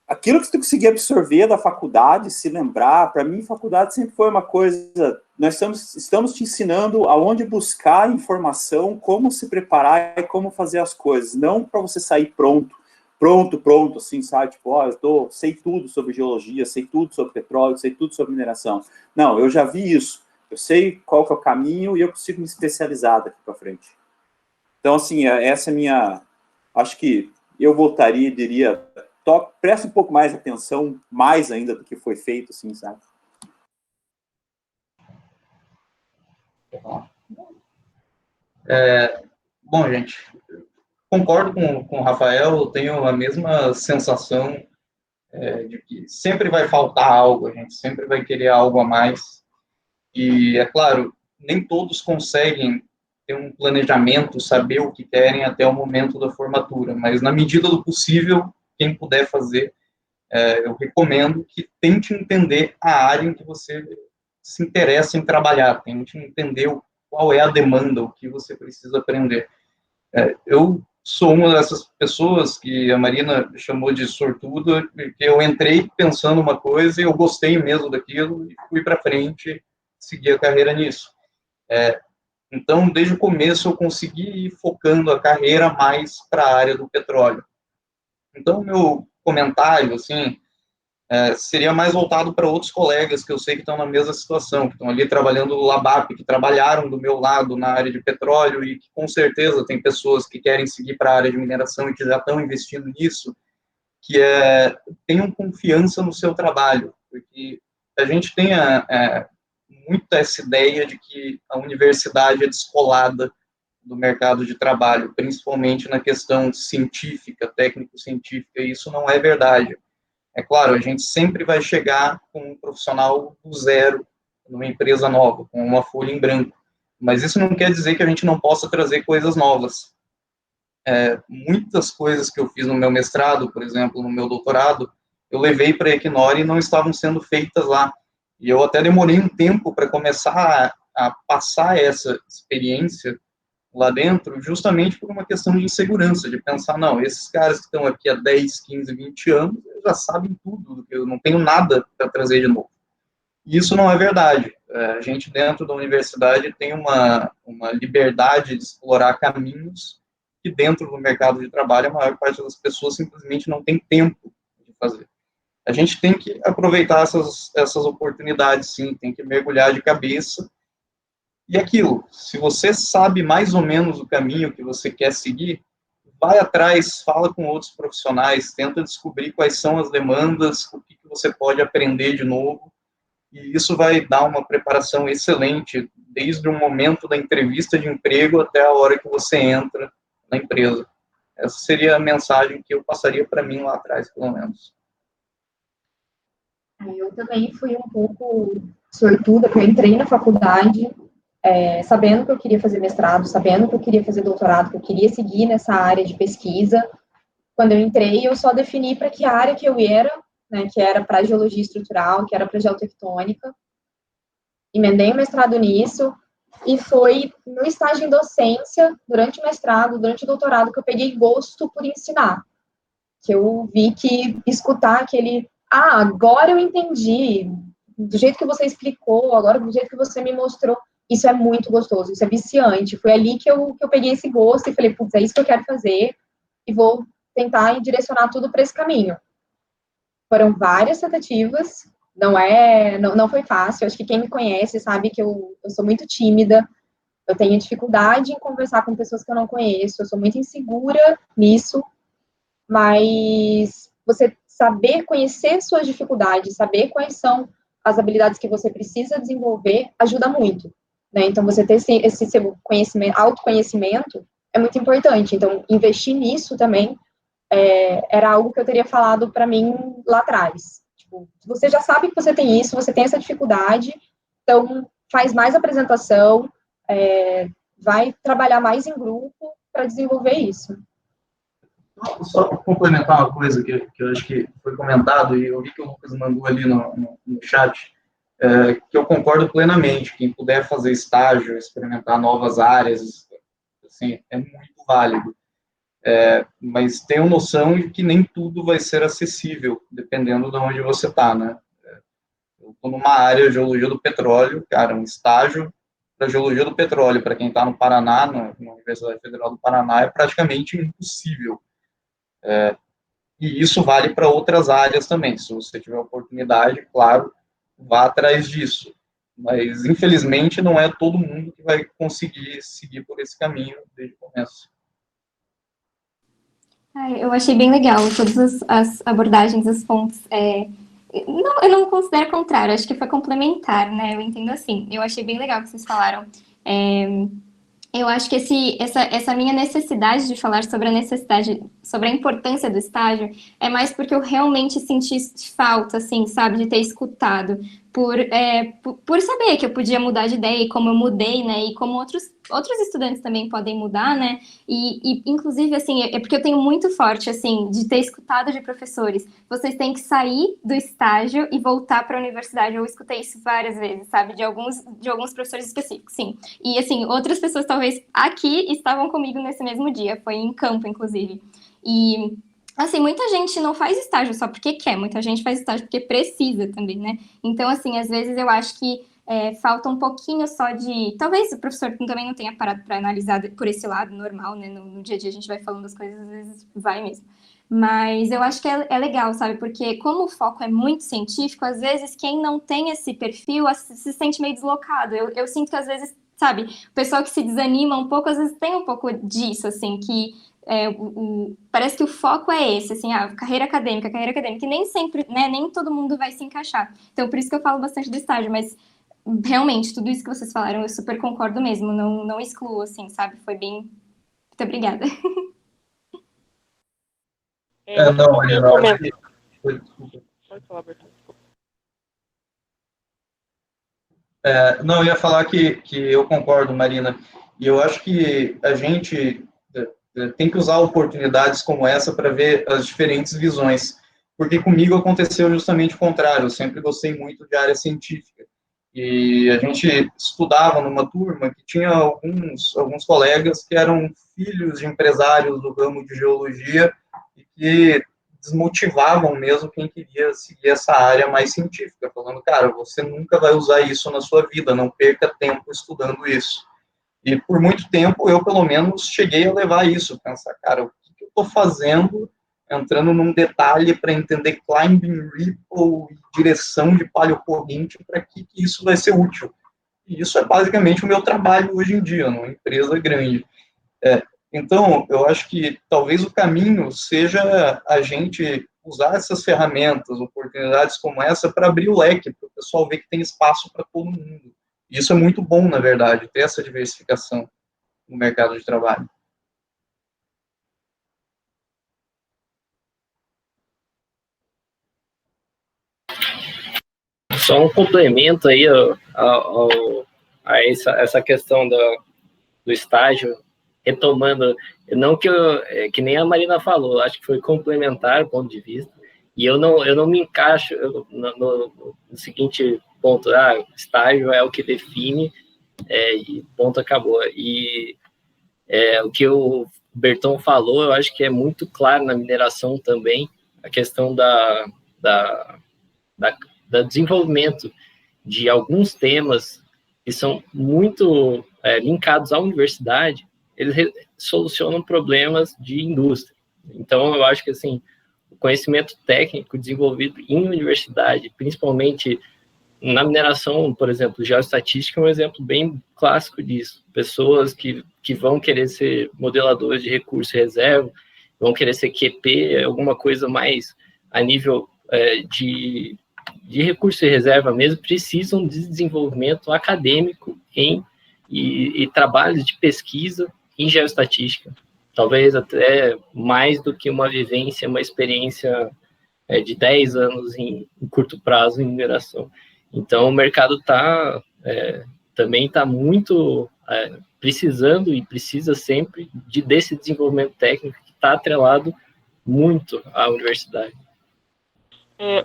S3: aquilo que você conseguir absorver da faculdade, se lembrar, para mim, faculdade sempre foi uma coisa, nós estamos te ensinando aonde buscar informação, como se preparar e como fazer as coisas, não para você sair pronto, assim, sabe? Tipo, sei tudo sobre geologia, sei tudo sobre petróleo, sei tudo sobre mineração. Não, eu já vi isso, eu sei qual que é o caminho e eu consigo me especializar daqui para frente. Então, assim, essa é acho que eu voltaria e diria, presta um pouco mais atenção, mais ainda do que foi feito, assim, sabe?
S7: Bom, gente, concordo com o Rafael, eu tenho a mesma sensação de que sempre vai faltar algo, a gente sempre vai querer algo a mais. E, é claro, nem todos conseguem ter um planejamento, saber o que querem até o momento da formatura, mas na medida do possível, quem puder fazer, eu recomendo que tente entender a área em que você se interessa em trabalhar, tente entender qual é a demanda, o que você precisa aprender. Eu sou uma dessas pessoas que a Marina chamou de sortuda, porque eu entrei pensando uma coisa e eu gostei mesmo daquilo e fui para frente, segui a carreira nisso. Então, desde o começo, eu consegui ir focando a carreira mais para a área do petróleo. Então, meu comentário, assim, seria mais voltado para outros colegas que eu sei que estão na mesma situação, que estão ali trabalhando no Labap, que trabalharam do meu lado na área de petróleo e que com certeza tem pessoas que querem seguir para a área de mineração e que já estão investindo nisso, que tenham confiança no seu trabalho, porque a gente tem muito essa ideia de que a universidade é descolada do mercado de trabalho, principalmente na questão científica, técnico-científica, e isso não é verdade. É claro, a gente sempre vai chegar com um profissional do zero, numa empresa nova, com uma folha em branco. Mas isso não quer dizer que a gente não possa trazer coisas novas. Muitas coisas que eu fiz no meu mestrado, por exemplo, no meu doutorado, eu levei para a Equinor e não estavam sendo feitas lá. E eu até demorei um tempo para começar a passar essa experiência lá dentro, justamente por uma questão de insegurança, de pensar, não, esses caras que estão aqui há 10, 15, 20 anos, já sabem tudo, eu não tenho nada para trazer de novo. E isso não é verdade. A gente, dentro da universidade, tem uma liberdade de explorar caminhos que, dentro do mercado de trabalho, a maior parte das pessoas simplesmente não tem tempo de fazer. A gente tem que aproveitar essas oportunidades, sim, tem que mergulhar de cabeça. E aquilo, se você sabe mais ou menos o caminho que você quer seguir, vai atrás, fala com outros profissionais, tenta descobrir quais são as demandas, o que você pode aprender de novo, e isso vai dar uma preparação excelente, desde o momento da entrevista de emprego até a hora que você entra na empresa. Essa seria a mensagem que eu passaria para mim lá atrás, pelo menos.
S6: Eu também fui um pouco sortuda, porque eu entrei na faculdade sabendo que eu queria fazer mestrado, sabendo que eu queria fazer doutorado, que eu queria seguir nessa área de pesquisa. Quando eu entrei, eu só defini para que área que eu era, né, que era para geologia estrutural, que era para geotectônica. Emendei o mestrado nisso, e foi no estágio em docência, durante o mestrado, durante o doutorado, que eu peguei gosto por ensinar. Que eu vi que escutar aquele, agora eu entendi, do jeito que você explicou, agora do jeito que você me mostrou, isso é muito gostoso, isso é viciante. Foi ali que eu peguei esse gosto e falei, putz, é isso que eu quero fazer, e vou tentar direcionar tudo para esse caminho. Foram várias tentativas, não foi fácil, acho que quem me conhece sabe que eu sou muito tímida, eu tenho dificuldade em conversar com pessoas que eu não conheço, eu sou muito insegura nisso, mas você saber conhecer suas dificuldades, saber quais são as habilidades que você precisa desenvolver, ajuda muito, né? Então, você ter esse seu conhecimento, autoconhecimento é muito importante. Então, investir nisso também era algo que eu teria falado para mim lá atrás. Tipo, você já sabe que você tem isso, você tem essa dificuldade, então faz mais apresentação, vai trabalhar mais em grupo para desenvolver isso.
S7: Só complementar uma coisa que eu acho que foi comentado, e eu vi que o Lucas mandou ali no chat, que eu concordo plenamente. Quem puder fazer estágio, experimentar novas áreas, assim, é muito válido. Mas tenham noção de que nem tudo vai ser acessível, dependendo de onde você está, né? Eu estou numa área de geologia do petróleo, cara, um estágio para geologia do petróleo, para quem está no Paraná, na Universidade Federal do Paraná, é praticamente impossível. E isso vale para outras áreas também. Se você tiver oportunidade, claro, vá atrás disso. Mas, infelizmente, não é todo mundo que vai conseguir seguir por esse caminho desde o começo.
S5: Eu achei bem legal todas as abordagens, os pontos. Não, eu não considero contrário, acho que foi complementar, né? Eu entendo assim. Eu achei bem legal que vocês falaram. Eu acho que essa minha necessidade de falar sobre a necessidade, sobre a importância do estágio, é mais porque eu realmente senti falta, assim, sabe, de ter escutado, por saber que eu podia mudar de ideia, e como eu mudei, né, e como outros estudantes também podem mudar, né, e inclusive, assim, é porque eu tenho muito forte, assim, de ter escutado de professores, vocês têm que sair do estágio e voltar para a universidade. Eu escutei isso várias vezes, sabe, de alguns professores específicos, sim. E, assim, outras pessoas talvez aqui estavam comigo nesse mesmo dia, foi em campo, inclusive. E, assim, muita gente não faz estágio só porque quer, muita gente faz estágio porque precisa também, né? Então, assim, às vezes eu acho que falta um pouquinho só de... Talvez o professor também não tenha parado para analisar por esse lado normal, né? No dia a dia a gente vai falando as coisas, às vezes vai mesmo. Mas eu acho que é legal, sabe? Porque como o foco é muito científico, às vezes quem não tem esse perfil se sente meio deslocado. Eu sinto que às vezes, sabe, o pessoal que se desanima um pouco, às vezes tem um pouco disso, assim, que parece que o foco é esse, assim, carreira acadêmica, e nem sempre, né, nem todo mundo vai se encaixar. Então, por isso que eu falo bastante do estágio, mas realmente, tudo isso que vocês falaram, eu super concordo mesmo, não excluo, assim, sabe? Foi bem... Muito obrigada.
S7: Não, Marina, eu acho que...
S4: Pode falar, Bertão.
S7: Não, eu ia falar que eu concordo, Marina, e eu acho que a gente tem que usar oportunidades como essa para ver as diferentes visões, porque comigo aconteceu justamente o contrário. Eu sempre gostei muito de área científica, e a gente estudava numa turma que tinha alguns colegas que eram filhos de empresários do ramo de geologia e que desmotivavam mesmo quem queria seguir essa área mais científica, falando, cara, você nunca vai usar isso na sua vida, não perca tempo estudando isso. E por muito tempo eu, pelo menos, cheguei a levar isso, pensar, cara, o que eu estou fazendo, entrando num detalhe para entender climbing ripple e direção de paleocorrente, para que isso vai ser útil. E isso é basicamente o meu trabalho hoje em dia, numa empresa grande. Então, eu acho que talvez o caminho seja a gente usar essas ferramentas, oportunidades como essa, para abrir o leque, para o pessoal ver que tem espaço para todo mundo. E isso é muito bom, na verdade, ter essa diversificação no mercado de trabalho.
S2: Só um complemento aí a essa questão do estágio, retomando, não que nem a Marina falou, acho que foi complementar o ponto de vista, e eu não me encaixo no seguinte ponto, estágio é o que define, e ponto, acabou. E o que o Berton falou, eu acho que é muito claro na mineração também, a questão da desenvolvimento de alguns temas que são muito linkados à universidade, eles solucionam problemas de indústria. Então, eu acho que, assim, o conhecimento técnico desenvolvido em universidade, principalmente na mineração, por exemplo, geoestatística é um exemplo bem clássico disso. Pessoas que vão querer ser modeladores de recurso e reserva, vão querer ser QP, alguma coisa mais a nível de recurso e reserva mesmo, precisam de desenvolvimento acadêmico e trabalhos de pesquisa em geoestatística. Talvez até mais do que uma vivência, uma experiência de 10 anos em curto prazo em mineração. Então, o mercado também está muito precisando e precisa sempre desse desenvolvimento técnico que está atrelado muito à universidade.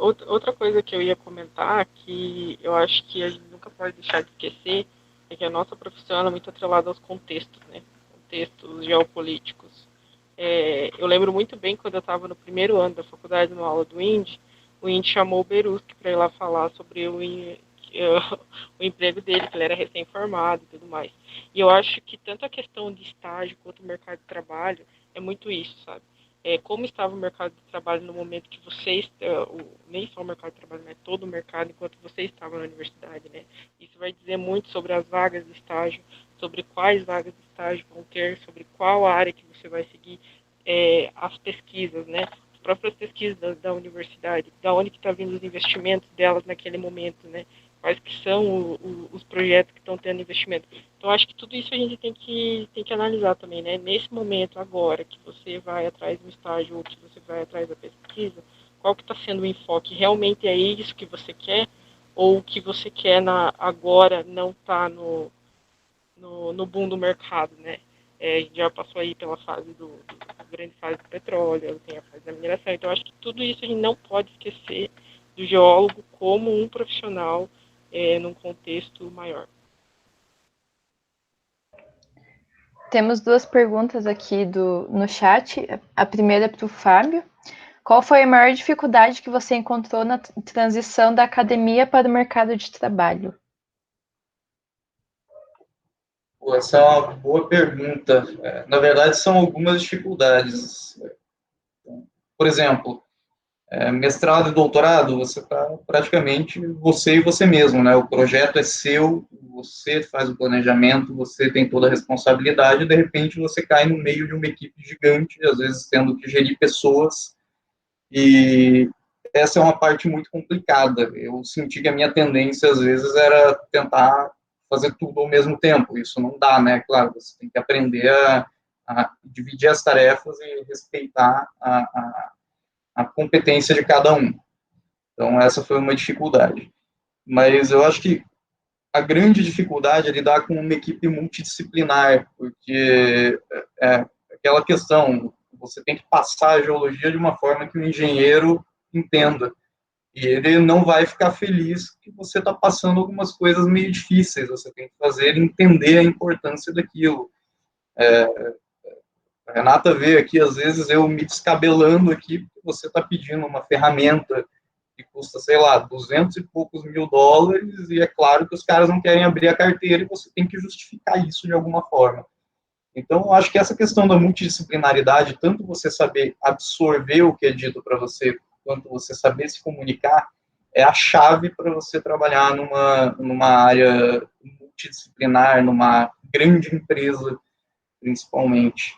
S4: Outra coisa que eu ia comentar, que eu acho que a gente nunca pode deixar de esquecer, é que a nossa profissão é muito atrelada aos contextos, né? Contextos geopolíticos. Eu lembro muito bem quando eu estava no primeiro ano da faculdade, numa aula do INDE, o INDE chamou o Beruski para ir lá falar sobre o emprego dele, que ele era recém-formado e tudo mais. E eu acho que tanto a questão de estágio quanto o mercado de trabalho é muito isso, sabe? Como estava o mercado de trabalho no momento que vocês, nem só o mercado de trabalho, mas todo o mercado, enquanto você estava na universidade, né? Isso vai dizer muito sobre as vagas de estágio, sobre quais vagas de estágio vão ter, sobre qual área que você vai seguir. as pesquisas, né? As próprias pesquisas da universidade, da onde que está vindo os investimentos delas naquele momento, né? Quais que são os projetos que estão tendo investimento. Então, acho que tudo isso a gente tem que analisar também, né? Nesse momento, agora, que você vai atrás do estágio ou que você vai atrás da pesquisa, qual que está sendo o enfoque? Realmente é isso que você quer? Ou o que você quer agora não está no boom do mercado, né? A gente já passou aí pela fase a grande fase do petróleo, tem a fase da mineração. Então, acho que tudo isso a gente não pode esquecer do geólogo como um profissional num contexto maior.
S1: Temos duas perguntas aqui no chat. A primeira é para o Fábio. Qual foi a maior dificuldade que você encontrou na transição da academia para o mercado de trabalho?
S7: Essa é uma boa pergunta. Na verdade, são algumas dificuldades. Por exemplo, mestrado e doutorado, você está praticamente você e você mesmo, né? O projeto é seu, você faz o planejamento, você tem toda a responsabilidade, e de repente você cai no meio de uma equipe gigante, às vezes tendo que gerir pessoas, e essa é uma parte muito complicada. Eu senti que a minha tendência, às vezes, era tentar fazer tudo ao mesmo tempo. Isso não dá, né? Claro, você tem que aprender a dividir as tarefas e respeitar a competência de cada um. Então, essa foi uma dificuldade. Mas eu acho que a grande dificuldade é lidar com uma equipe multidisciplinar, porque é aquela questão, você tem que passar a geologia de uma forma que o engenheiro entenda. E ele não vai ficar feliz que você está passando algumas coisas meio difíceis, você tem que fazer ele entender a importância daquilo. A Renata vê aqui, às vezes, eu me descabelando aqui, porque você está pedindo uma ferramenta que custa, sei lá, 200 e poucos mil dólares, e é claro que os caras não querem abrir a carteira e você tem que justificar isso de alguma forma. Então, eu acho que essa questão da multidisciplinaridade, tanto você saber absorver o que é dito para você, quanto você saber se comunicar, é a chave para você trabalhar numa área multidisciplinar, numa grande empresa, principalmente.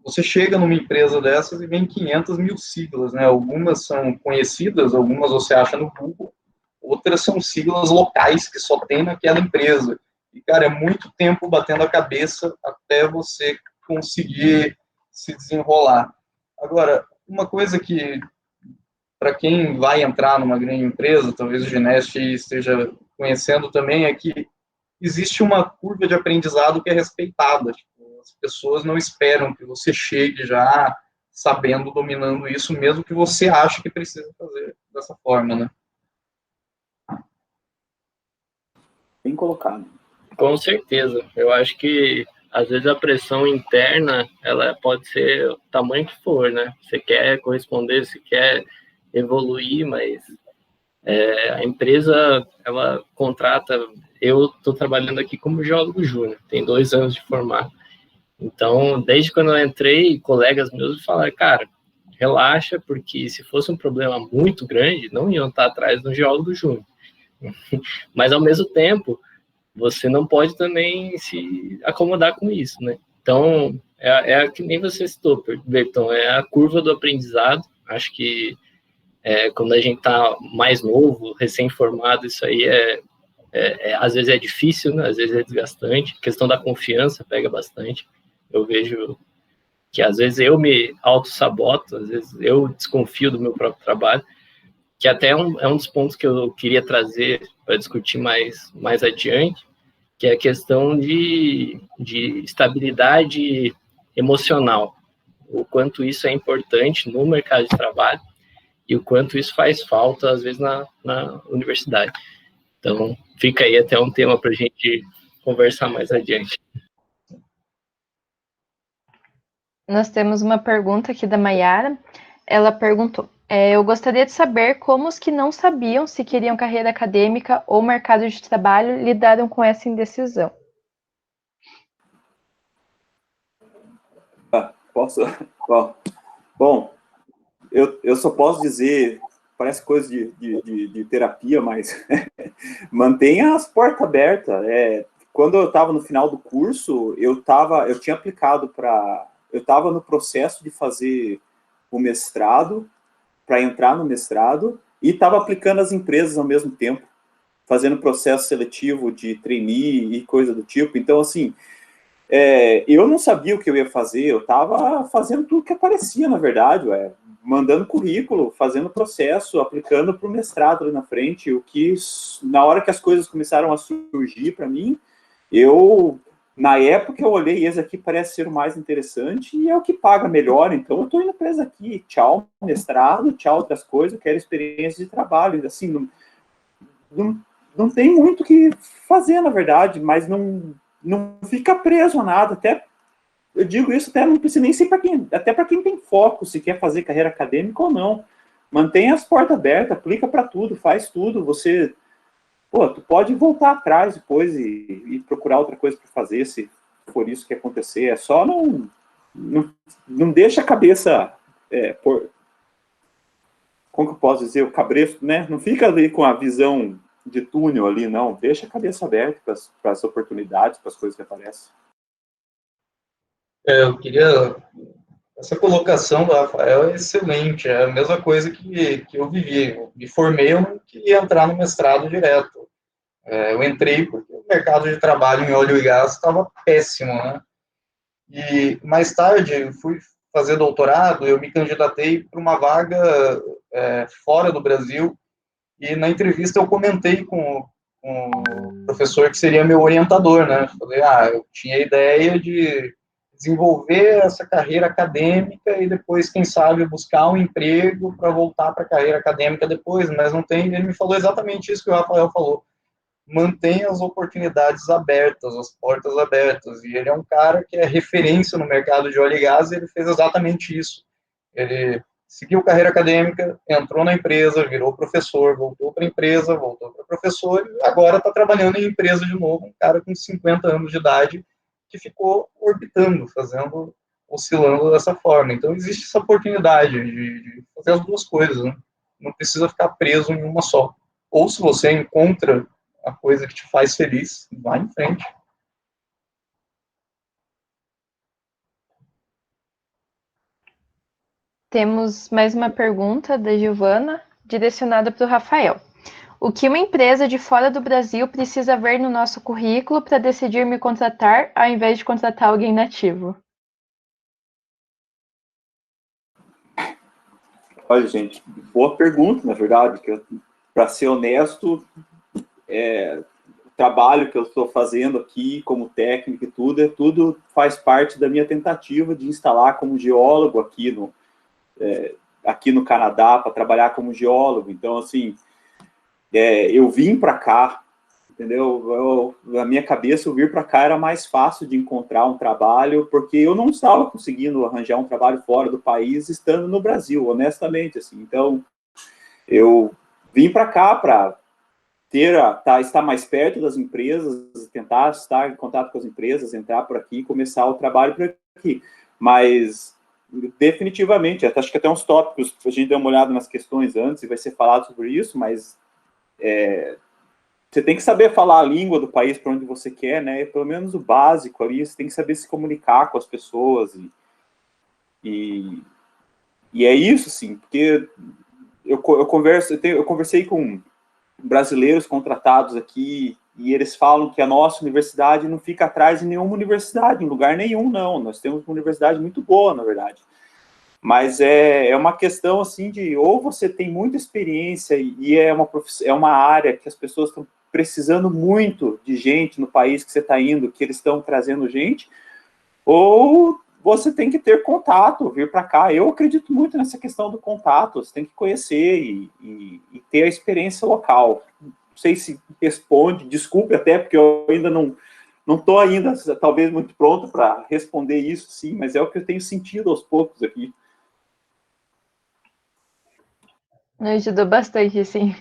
S7: Você chega numa empresa dessas e vem 500 mil siglas, né? Algumas são conhecidas, algumas você acha no Google, outras são siglas locais que só tem naquela empresa. E, cara, é muito tempo batendo a cabeça até você conseguir se desenrolar. Agora, uma coisa que, para quem vai entrar numa grande empresa, talvez o Geneste esteja conhecendo também, é que existe uma curva de aprendizado que é respeitada. Tipo, as pessoas não esperam que você chegue já sabendo, dominando isso, mesmo que você ache que precisa fazer dessa forma, né?
S3: Bem colocado.
S2: Com certeza. Eu acho que, às vezes, a pressão interna, ela pode ser o tamanho que for, né? Você quer corresponder, você quer evoluir, mas a empresa, ela contrata... Eu estou trabalhando aqui como geólogo júnior, tem 2 anos de formado. Então, desde quando eu entrei, colegas meus falaram, cara, relaxa, porque se fosse um problema muito grande, não iam estar atrás do geólogo júnior. Mas, ao mesmo tempo, você não pode também se acomodar com isso, né? Então, é que nem você citou, Berton, é a curva do aprendizado. Acho que quando a gente está mais novo, recém-formado, isso aí às vezes é difícil, né? Às vezes é desgastante. A questão da confiança pega bastante. Eu vejo que às vezes eu me auto-saboto, às vezes eu desconfio do meu próprio trabalho, que até é um dos pontos que eu queria trazer para discutir mais adiante, que é a questão de estabilidade emocional, o quanto isso é importante no mercado de trabalho e o quanto isso faz falta, às vezes, na universidade. Então, fica aí até um tema para a gente conversar mais adiante.
S1: Nós temos uma pergunta aqui da Mayara. Ela perguntou: eu gostaria de saber como os que não sabiam se queriam carreira acadêmica ou mercado de trabalho lidaram com essa indecisão.
S3: Posso? Bom, eu só posso dizer, parece coisa de terapia, mas mantenha as portas abertas. Quando eu estava no final do curso, eu tinha aplicado para... eu estava no processo de fazer o mestrado, para entrar no mestrado, e estava aplicando as empresas ao mesmo tempo, fazendo processo seletivo de trainee e coisa do tipo. Então, assim, eu não sabia o que eu ia fazer, eu estava fazendo tudo que aparecia, na verdade, mandando currículo, fazendo processo, aplicando para o mestrado ali na frente, o que, na hora que as coisas começaram a surgir para mim, na época eu olhei, esse aqui parece ser o mais interessante e é o que paga melhor, então eu estou indo para esse aqui, tchau mestrado, tchau outras coisas, eu quero experiência de trabalho, assim, não tem muito o que fazer, na verdade, mas não fica preso a nada, até, eu digo isso, até não precisa nem ser até para quem tem foco, se quer fazer carreira acadêmica ou não, mantenha as portas abertas, aplica para tudo, faz tudo, tu pode voltar atrás depois e procurar outra coisa para fazer, se for isso que acontecer. É só não deixa a cabeça, como que eu posso dizer, o cabresto, né? Não fica ali com a visão de túnel ali, não. Deixa a cabeça aberta para as oportunidades, para as coisas que aparecem.
S7: Eu queria... Essa colocação do Rafael é excelente, é a mesma coisa que eu vivi. Eu me formei, eu não queria entrar no mestrado direto. Eu entrei porque o mercado de trabalho em óleo e gás estava péssimo, né? E mais tarde, eu fui fazer doutorado, eu me candidatei para uma vaga fora do Brasil, e na entrevista eu comentei com o professor que seria meu orientador, né? Falei, eu tinha a ideia de desenvolver essa carreira acadêmica e depois, quem sabe, buscar um emprego para voltar para a carreira acadêmica depois, mas não tem. Ele me falou exatamente isso que o Rafael falou. Mantenha as oportunidades abertas, as portas abertas. E ele é um cara que é referência no mercado de óleo e gás, e ele fez exatamente isso. Ele seguiu carreira acadêmica, entrou na empresa, virou professor, voltou para a empresa, voltou para professor, e agora está trabalhando em empresa de novo, um cara com 50 anos de idade, que ficou orbitando, oscilando dessa forma. Então, existe essa oportunidade de fazer as duas coisas, né? Não precisa ficar preso em uma só. Ou se você encontra a coisa que te faz feliz, vai em frente.
S1: Temos mais uma pergunta da Giovana, direcionada para o Rafael. O que uma empresa de fora do Brasil precisa ver no nosso currículo para decidir me contratar ao invés de contratar alguém nativo?
S3: Olha, gente, boa pergunta, na verdade, que para ser honesto, o trabalho que eu estou fazendo aqui como técnico e tudo faz parte da minha tentativa de instalar como geólogo aqui no Canadá, para trabalhar como geólogo. Então, assim, eu vim para cá, entendeu? Na minha cabeça, eu vir para cá era mais fácil de encontrar um trabalho, porque eu não estava conseguindo arranjar um trabalho fora do país estando no Brasil, honestamente, assim. Então, eu vim para cá para estar mais perto das empresas, tentar estar em contato com as empresas, entrar por aqui, começar o trabalho por aqui. Mas, definitivamente, acho que até uns tópicos, a gente deu uma olhada nas questões antes e vai ser falado sobre isso, mas você tem que saber falar a língua do país para onde você quer, né? Pelo menos o básico ali, você tem que saber se comunicar com as pessoas e é isso, sim, porque eu conversei com brasileiros contratados aqui e eles falam que a nossa universidade não fica atrás de nenhuma universidade, em lugar nenhum, não. Nós temos uma universidade muito boa, na verdade. Mas é uma questão, assim, de ou você tem muita experiência e é uma área que as pessoas estão precisando muito de gente no país que você está indo, que eles estão trazendo gente, ou você tem que ter contato, vir para cá. Eu acredito muito nessa questão do contato, você tem que conhecer e ter a experiência local. Não sei se responde, desculpe até, porque eu ainda não estou ainda, talvez, muito pronto para responder isso, sim, mas é o que eu tenho sentido aos poucos aqui.
S1: Me ajudou bastante, sim.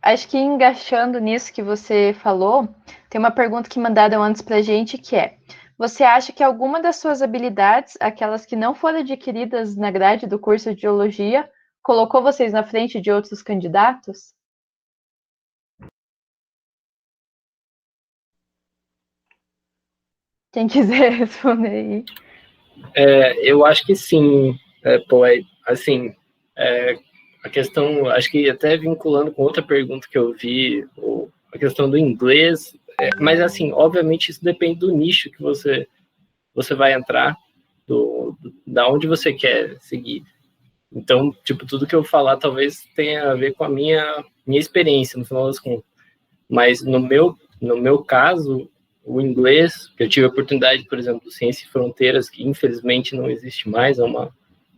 S1: Acho que engaixando nisso que você falou, tem uma pergunta que mandaram antes para a gente, que é: você acha que alguma das suas habilidades, aquelas que não foram adquiridas na grade do curso de geologia, colocou vocês na frente de outros candidatos? Quem quiser responder aí.
S2: Eu acho que sim, assim, a questão, acho que até vinculando com outra pergunta que eu vi, a questão do inglês, mas assim, obviamente isso depende do nicho que você vai entrar, da onde você quer seguir. Então, tipo, tudo que eu falar talvez tenha a ver com a minha experiência, no final das contas. Mas no meu caso, o inglês, que eu tive a oportunidade, por exemplo, do Ciência e Fronteiras, que infelizmente não existe mais, é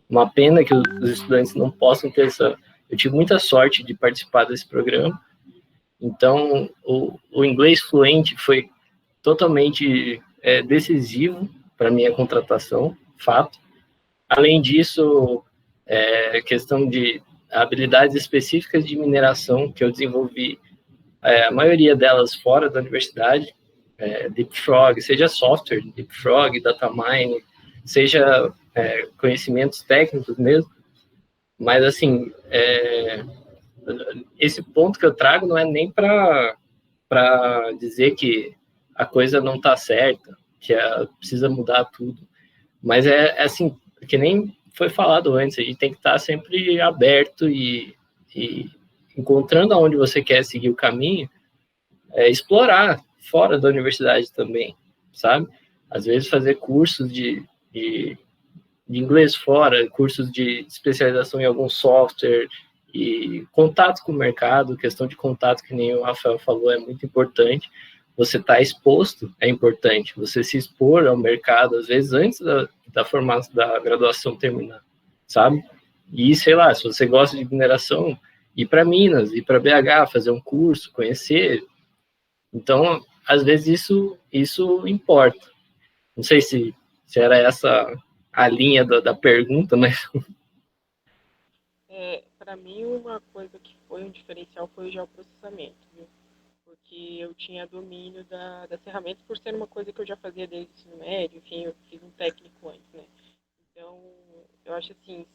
S2: uma pena que os estudantes não possam ter essa... Eu tive muita sorte de participar desse programa, então o inglês fluente foi totalmente decisivo para minha contratação, fato. Além disso, questão de habilidades específicas de mineração que eu desenvolvi, a maioria delas fora da universidade, Leapfrog, seja software, Leapfrog, Datamine, seja conhecimentos técnicos mesmo, mas assim, esse ponto que eu trago não é nem para dizer que a coisa não está certa, que precisa mudar tudo, mas é assim, que nem foi falado antes, a gente tem que estar sempre aberto e encontrando aonde você quer seguir o caminho, explorar fora da universidade também, sabe? Às vezes fazer cursos de inglês fora, cursos de especialização em algum software e contato com o mercado, questão de contato, que nem o Rafael falou, é muito importante. Você estar exposto é importante, você se expor ao mercado, às vezes antes da formação, da graduação terminar, sabe? E, sei lá, se você gosta de mineração, ir para Minas, ir para BH, fazer um curso, conhecer. Então, às vezes isso importa. Não sei se era essa a linha da pergunta, mas...
S4: Para mim, uma coisa que foi um diferencial foi o geoprocessamento, viu? Porque eu tinha domínio das ferramentas, por ser uma coisa que eu já fazia desde o ensino médio, enfim, eu fiz um técnico antes, né? Então, eu acho assim,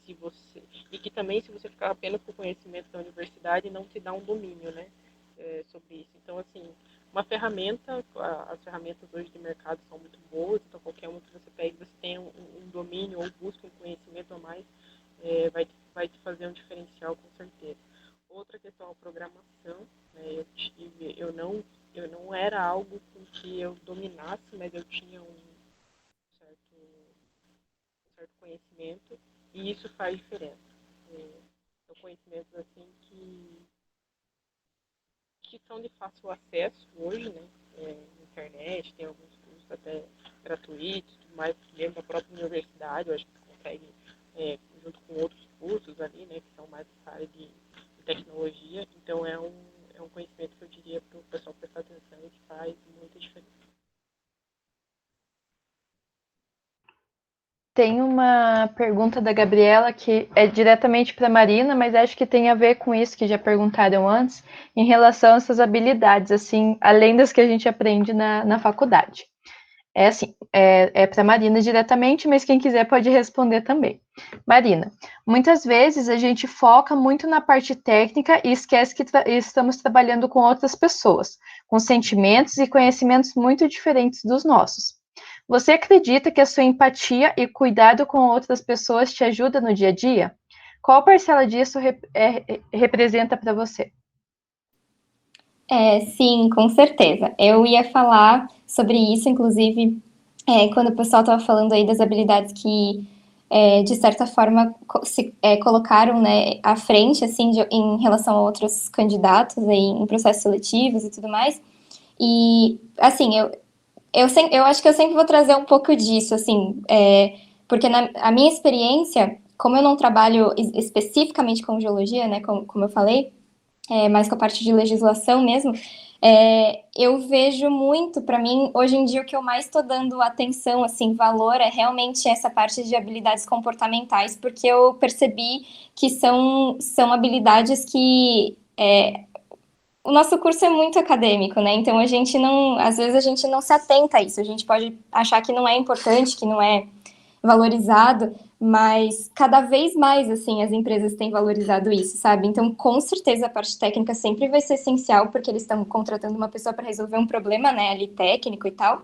S4: e que também, se você ficar apenas com o conhecimento da universidade, não te dá um domínio, né? Sobre isso. Então, assim, uma ferramenta, as ferramentas hoje de mercado são muito boas, então qualquer uma que você pegue, você tem um domínio ou busca um conhecimento a mais, vai te fazer um diferencial, com certeza. Outra questão é a programação, né? Eu não era algo com que eu dominasse, mas eu tinha um certo conhecimento, e isso faz diferença. São conhecimentos assim que são de fácil acesso hoje, né? Na internet, tem alguns cursos até gratuitos, mas dentro da própria universidade, eu acho que você consegue, junto com outros cursos ali, né, que são mais dessa área de tecnologia. Então, é um conhecimento que eu diria para o pessoal prestar atenção e que faz muita diferença.
S1: Tem uma pergunta da Gabriela que é diretamente para a Marina, mas acho que tem a ver com isso que já perguntaram antes, em relação a essas habilidades, assim, além das que a gente aprende na faculdade. É assim, para a Marina diretamente, mas quem quiser pode responder também. Marina, muitas vezes a gente foca muito na parte técnica e esquece que estamos trabalhando com outras pessoas, com sentimentos e conhecimentos muito diferentes dos nossos. Você acredita que a sua empatia e cuidado com outras pessoas te ajuda no dia a dia? Qual parcela disso representa para você?
S5: Sim, com certeza. Eu ia falar sobre isso, inclusive, quando o pessoal estava falando aí das habilidades que, de certa forma, se colocaram, né, à frente, assim, em relação a outros candidatos aí, em processos seletivos e tudo mais. E, assim, eu acho que eu sempre vou trazer um pouco disso, assim, porque a minha experiência, como eu não trabalho especificamente com geologia, né, como eu falei, mais com a parte de legislação mesmo, eu vejo muito, para mim, hoje em dia, o que eu mais estou dando atenção, assim, valor, é realmente essa parte de habilidades comportamentais, porque eu percebi que são habilidades que... o nosso curso é muito acadêmico, né? Então, às vezes a gente não se atenta a isso, a gente pode achar que não é importante, que não é valorizado, mas cada vez mais, assim, as empresas têm valorizado isso, sabe? Então, com certeza, a parte técnica sempre vai ser essencial, porque eles estão contratando uma pessoa para resolver um problema, né, ali técnico e tal.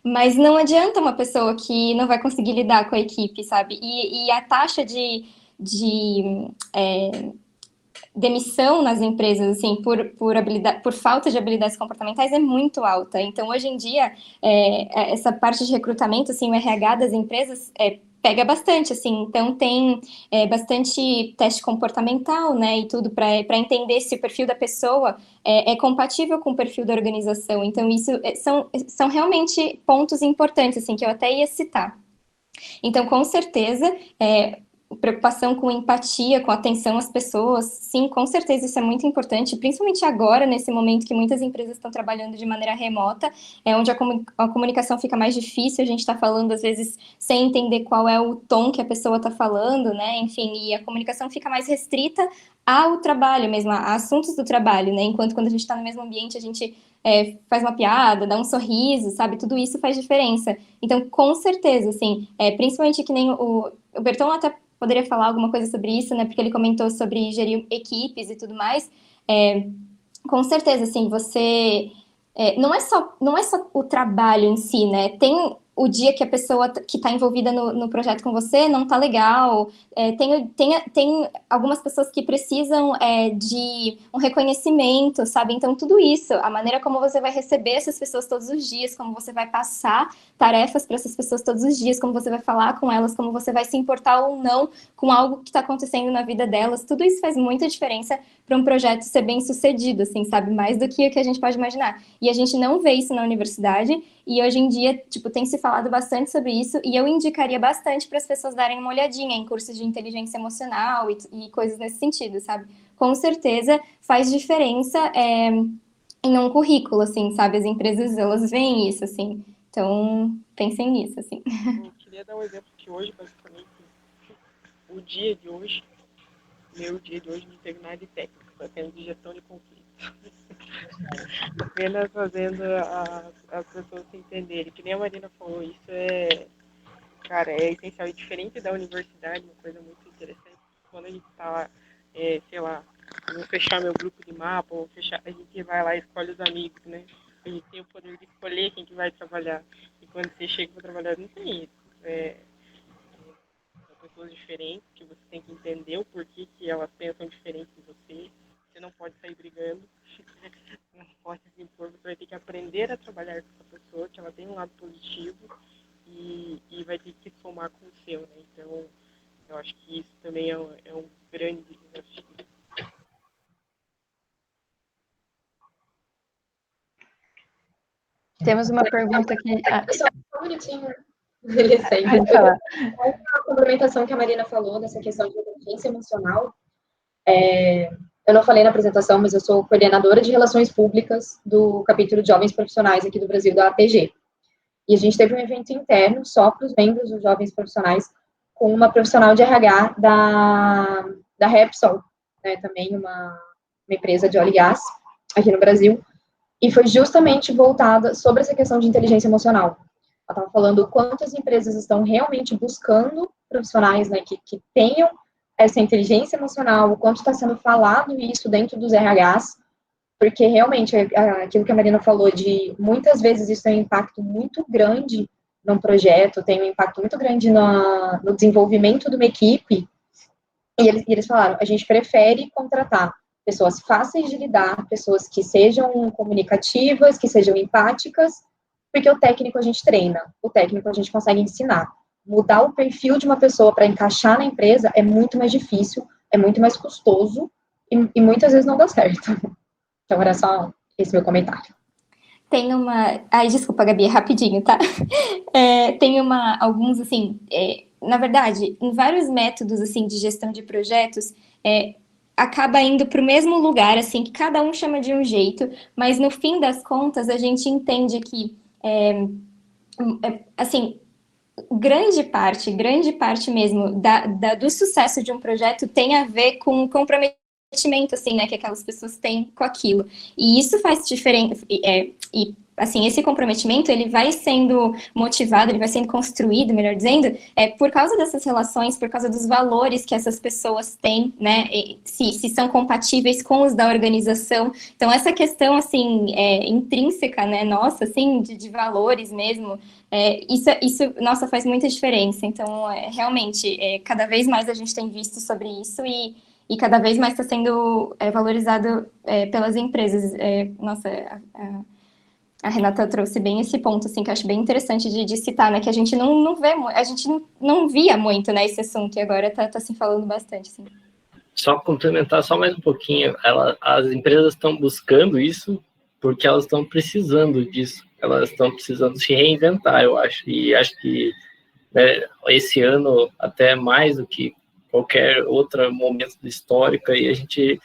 S5: Mas não adianta uma pessoa que não vai conseguir lidar com a equipe, sabe? E a taxa de demissão nas empresas, assim, por falta de habilidades comportamentais é muito alta. Então, hoje em dia, essa parte de recrutamento, assim, o RH das empresas pega bastante, assim. Então, tem bastante teste comportamental, né, e tudo para entender se o perfil da pessoa é compatível com o perfil da organização. Então, isso são realmente pontos importantes, assim, que eu até ia citar. Então, com certeza, preocupação com empatia, com atenção às pessoas, sim, com certeza isso é muito importante, principalmente agora, nesse momento que muitas empresas estão trabalhando de maneira remota, onde a comunicação fica mais difícil, a gente está falando, às vezes, sem entender qual é o tom que a pessoa está falando, né, enfim, e a comunicação fica mais restrita ao trabalho mesmo, a assuntos do trabalho, né, enquanto quando a gente está no mesmo ambiente, a gente faz uma piada, dá um sorriso, sabe, tudo isso faz diferença. Então, com certeza, assim, principalmente que nem o Berton até poderia falar alguma coisa sobre isso, né? Porque ele comentou sobre gerir equipes e tudo mais. Com certeza, assim, você... não é só o trabalho em si, né? Tem o dia que a pessoa que está envolvida no projeto com você não está legal. Tem algumas pessoas que precisam de um reconhecimento, sabe? Então, tudo isso, a maneira como você vai receber essas pessoas todos os dias, como você vai passar tarefas para essas pessoas todos os dias, como você vai falar com elas, como você vai se importar ou não com algo que está acontecendo na vida delas, tudo isso faz muita diferença para um projeto ser bem sucedido, assim, sabe? Mais do que o que a gente pode imaginar. E a gente não vê isso na universidade, e hoje em dia, tipo, tem se falado bastante sobre isso, e eu indicaria bastante para as pessoas darem uma olhadinha em cursos de inteligência emocional e coisas nesse sentido, sabe? Com certeza faz diferença em um currículo, assim, sabe? As empresas, elas veem isso, assim. Então, pensem nisso, assim.
S4: Eu queria dar um exemplo que hoje, basicamente, meu dia de hoje não teve nada de técnico, está sendo de gestão de conflitos. Apenas fazendo as pessoas se entenderem. Que nem a Marina falou, isso cara, é essencial e diferente da universidade, uma coisa muito interessante. Quando a gente está, sei lá, vou fechar meu grupo de mapa, a gente vai lá e escolhe os amigos, né? A gente tem o poder de escolher quem que vai trabalhar. E quando você chega para trabalhar, não tem isso. São pessoas diferentes, que você tem que entender o porquê que elas pensam diferente de você. Você não pode sair brigando, não pode se impor, você vai ter que aprender a trabalhar com essa pessoa, que ela tem um lado positivo e vai ter que somar com o seu, né? Então, eu acho que isso também é um grande desafio.
S1: Temos uma pergunta aqui.
S6: Só um minutinho. Pode
S1: falar.
S6: A complementação que a Marina falou dessa questão de inteligência emocional. Eu não falei na apresentação, mas eu sou coordenadora de relações públicas do capítulo de jovens profissionais aqui do Brasil, da APG. E a gente teve um evento interno só para os membros dos jovens profissionais, com uma profissional de RH da Repsol, né, também uma empresa de óleo e gás aqui no Brasil, e foi justamente voltada sobre essa questão de inteligência emocional. Ela estava falando o quanto as empresas estão realmente buscando profissionais, né, que tenham essa inteligência emocional, o quanto está sendo falado isso dentro dos RHs, porque realmente aquilo que a Marina falou de muitas vezes isso tem um impacto muito grande num projeto, tem um impacto muito grande no desenvolvimento de uma equipe, e eles falaram, a gente prefere contratar pessoas fáceis de lidar, pessoas que sejam comunicativas, que sejam empáticas, porque o técnico a gente treina, o técnico a gente consegue ensinar. Mudar o perfil de uma pessoa para encaixar na empresa é muito mais difícil, é muito mais custoso e muitas vezes não dá certo. Então, era só esse meu comentário.
S5: Tem uma... Ai, desculpa, Gabi, é rapidinho, tá? Tem alguns, assim... na verdade, em vários métodos, assim, de gestão de projetos, acaba indo para o mesmo lugar, assim, que cada um chama de um jeito, mas no fim das contas, a gente entende que, assim... grande parte mesmo do sucesso de um projeto tem a ver com comprometimento, assim, né, que aquelas pessoas têm com aquilo. E isso faz diferença, e assim, esse comprometimento, ele vai sendo motivado, ele vai sendo construído, melhor dizendo, por causa dessas relações, por causa dos valores que essas pessoas têm, né, se são compatíveis com os da organização. Então, essa questão, assim, intrínseca, né, nossa, assim, de valores mesmo, isso, nossa, faz muita diferença. Então, realmente, cada vez mais a gente tem visto sobre isso e cada vez mais está sendo valorizado pelas empresas. Nossa, a Renata trouxe bem esse ponto, assim, que eu acho bem interessante de citar, né, que a gente não vê, a gente não via muito, né, esse assunto, e agora tá se falando bastante, assim.
S2: Só complementar só mais um pouquinho, as empresas estão buscando isso porque elas estão precisando disso, elas estão precisando se reinventar, eu acho, e acho que, né, esse ano, até mais do que qualquer outro momento histórico, aí a gente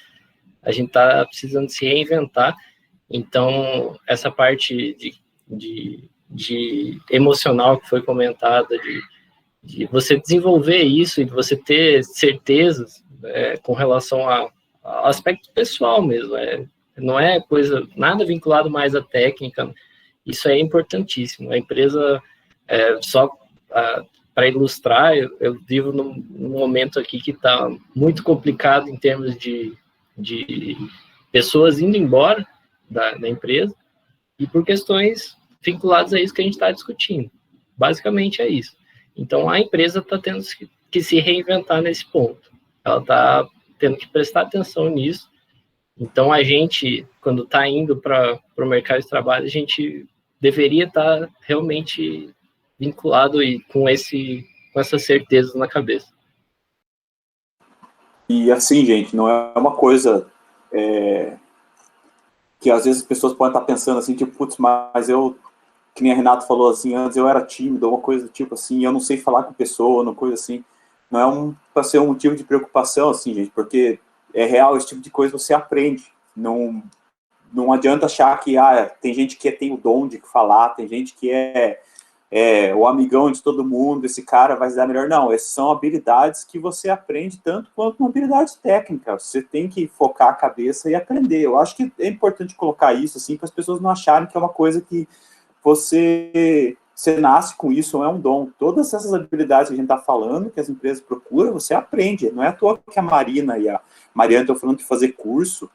S2: está precisando se reinventar. Então, essa parte de emocional que foi comentada, de você desenvolver isso e de você ter certezas com relação ao aspecto pessoal mesmo. Não é coisa, nada vinculado mais à técnica. Isso é importantíssimo. A empresa, só para ilustrar, eu vivo num momento aqui que está muito complicado em termos de pessoas indo embora da empresa, e por questões vinculadas a isso que a gente está discutindo. Basicamente é isso. Então, a empresa está tendo que se reinventar nesse ponto. Ela está tendo que prestar atenção nisso. Então, a gente, quando está indo para o mercado de trabalho, a gente deveria estar realmente vinculado e com essa certeza na cabeça.
S3: E assim, gente, não é uma coisa que às vezes as pessoas podem estar pensando assim, tipo, putz, mas eu, que nem a Renata falou assim, antes eu era tímido, uma coisa tipo assim, eu não sei falar com pessoa, uma coisa assim. Não é para ser um motivo de preocupação, assim, gente, porque é real, esse tipo de coisa você aprende. Não adianta achar que tem gente que tem o dom de falar, tem gente que é o amigão de todo mundo, esse cara vai se dar melhor. Não, essas são habilidades que você aprende tanto quanto uma habilidade técnica. Você tem que focar a cabeça e aprender. Eu acho que é importante colocar isso, assim, para as pessoas não acharem que é uma coisa que você nasce com isso, não é um dom. Todas essas habilidades que a gente está falando, que as empresas procuram, você aprende. Não é à toa que a Marina e a Mariana estão falando de fazer curso,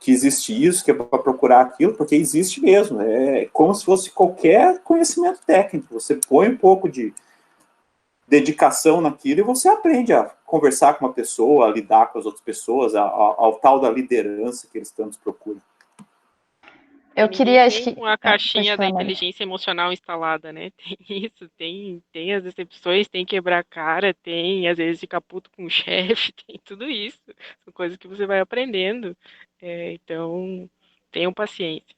S3: que existe isso, que é para procurar aquilo, porque existe mesmo. É como se fosse qualquer conhecimento técnico. Você põe um pouco de dedicação naquilo e você aprende a conversar com uma pessoa, a lidar com as outras pessoas, ao tal da liderança que eles tanto procuram.
S1: Eu queria, acho que...
S4: com a caixinha da inteligência emocional instalada, né? Tem isso, tem as decepções, tem quebrar a cara, tem, às vezes, ficar puto com o chefe, tem tudo isso. São coisas que você vai aprendendo. Então, tenham paciência.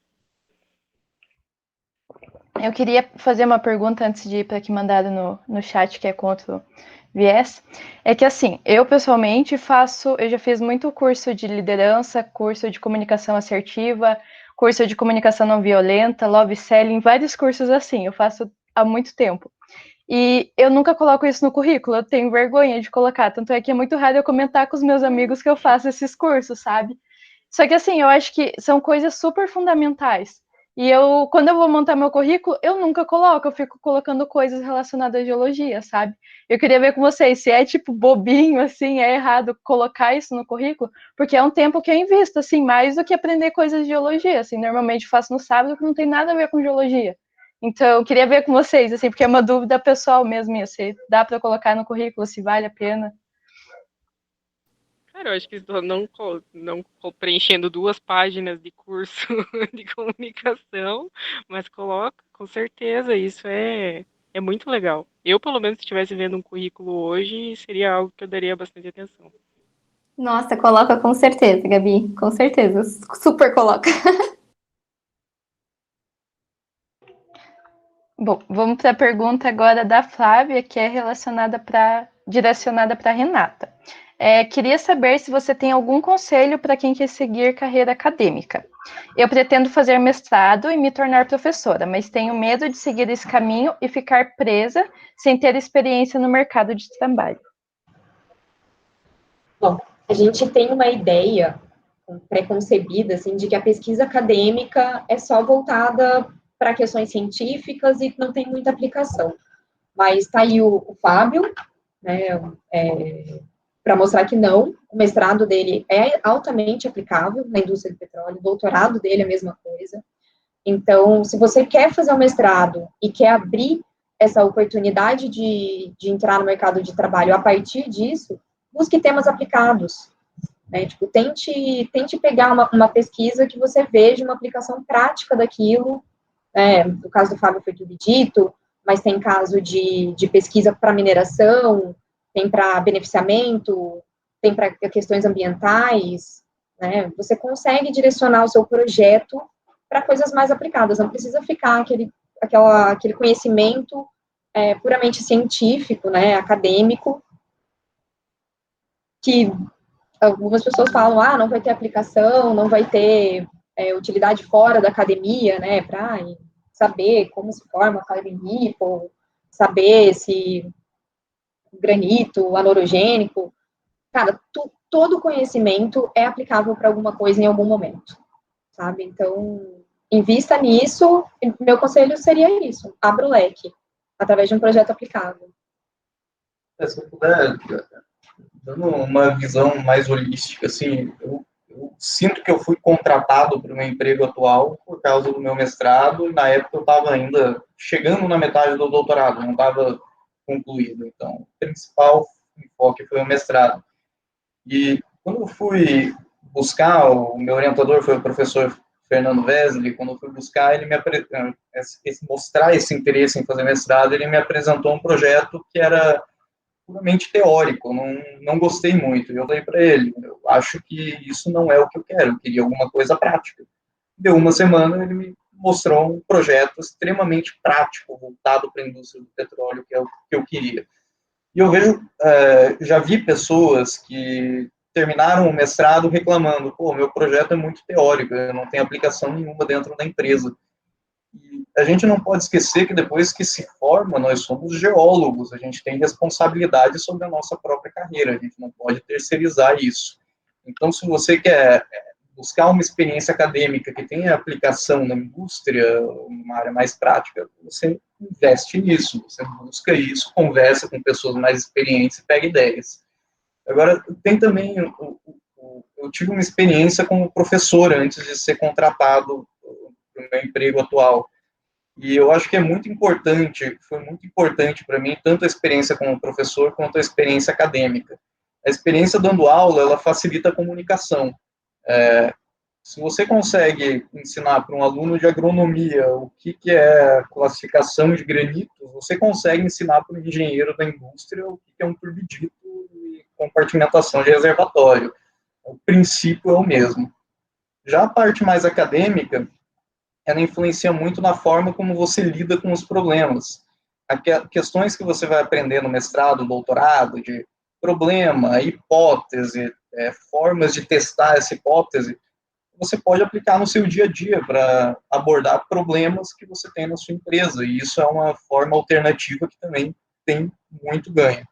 S1: Eu queria fazer uma pergunta antes de ir para que mandaram no chat, que é contra o viés. É que, assim, eu pessoalmente eu já fiz muito curso de liderança, curso de comunicação assertiva, curso de comunicação não violenta, love selling, vários cursos assim, eu faço há muito tempo. E eu nunca coloco isso no currículo, eu tenho vergonha de colocar, tanto é que é muito raro eu comentar com os meus amigos que eu faço esses cursos, sabe? Só que assim, eu acho que são coisas super fundamentais. E quando eu vou montar meu currículo, eu nunca coloco, eu fico colocando coisas relacionadas à geologia, sabe? Eu queria ver com vocês se é tipo bobinho, assim, é errado colocar isso no currículo, porque é um tempo que eu invisto, assim, mais do que aprender coisas de geologia, assim, normalmente faço no sábado que não tem nada a ver com geologia. Então, eu queria ver com vocês, assim, porque é uma dúvida pessoal mesmo, se dá para colocar no currículo, se vale a pena.
S4: Cara, eu acho que não preenchendo 2 páginas de curso de comunicação, mas coloca, com certeza, isso é muito legal. Eu, pelo menos, se estivesse vendo um currículo hoje, seria algo que eu daria bastante atenção.
S5: Nossa, coloca com certeza, Gabi, com certeza, super coloca.
S1: Bom, vamos para a pergunta agora da Flávia, que é direcionada para Renata. Queria saber se você tem algum conselho para quem quer seguir carreira acadêmica. Eu pretendo fazer mestrado e me tornar professora, mas tenho medo de seguir esse caminho e ficar presa sem ter experiência no mercado de trabalho.
S6: Bom, a gente tem uma ideia preconcebida, assim, de que a pesquisa acadêmica é só voltada para questões científicas e não tem muita aplicação. Mas está aí o Fábio, né, para mostrar que não, o mestrado dele é altamente aplicável na indústria do petróleo, o doutorado dele é a mesma coisa. Então, se você quer fazer um mestrado e quer abrir essa oportunidade de entrar no mercado de trabalho a partir disso, busque temas aplicados, né? Tipo, tente pegar uma pesquisa que você veja uma aplicação prática daquilo, né? No caso do Fábio foi tudo dito, mas tem caso de pesquisa para mineração, tem para beneficiamento, tem para questões ambientais, né? Você consegue direcionar o seu projeto para coisas mais aplicadas, não precisa ficar aquele conhecimento puramente científico, né, acadêmico, que algumas pessoas falam, não vai ter aplicação, não vai ter utilidade fora da academia, né, para saber como se forma calibrinito, saber se granito, anorogênico. Cara, todo conhecimento é aplicável para alguma coisa em algum momento, sabe? Então, invista nisso, e meu conselho seria isso, abra o leque, através de um projeto aplicável.
S7: Se eu puder, dando uma visão mais holística, assim, eu sinto que eu fui contratado para o meu emprego atual por causa do meu mestrado, e na época eu estava ainda chegando na metade do doutorado, não estava concluído. Então, o principal enfoque foi o mestrado. E quando eu fui buscar, o meu orientador foi o professor Fernando Wesley, quando eu fui buscar, ele mostrar esse interesse em fazer mestrado, ele me apresentou um projeto que era puramente teórico, não gostei muito. Eu falei para ele, eu acho que isso não é o que eu quero, eu queria alguma coisa prática. Deu uma semana, ele me mostrou um projeto extremamente prático, voltado para a indústria do petróleo, que é o que eu queria. E eu vejo, já vi pessoas que terminaram o mestrado reclamando, meu projeto é muito teórico, eu não tenho aplicação nenhuma dentro da empresa. E a gente não pode esquecer que depois que se forma, nós somos geólogos, a gente tem responsabilidade sobre a nossa própria carreira, a gente não pode terceirizar isso. Então, se você quer buscar uma experiência acadêmica que tenha aplicação na indústria, numa área mais prática, você investe nisso, você busca isso, conversa com pessoas mais experientes e pega ideias. Agora, tem também, eu tive uma experiência como professor antes de ser contratado para o meu emprego atual. E eu acho que foi muito importante para mim, tanto a experiência como professor, quanto a experiência acadêmica. A experiência dando aula, ela facilita a comunicação. Se você consegue ensinar para um aluno de agronomia o que é classificação de granitos, você consegue ensinar para um engenheiro da indústria o que é um turbidito e compartimentação de reservatório. O princípio é o mesmo. Já a parte mais acadêmica, ela influencia muito na forma como você lida com os problemas. Questões que você vai aprender no mestrado, doutorado, de problema, hipótese, formas de testar essa hipótese, você pode aplicar no seu dia a dia para abordar problemas que você tem na sua empresa, e isso é uma forma alternativa que também tem muito ganho.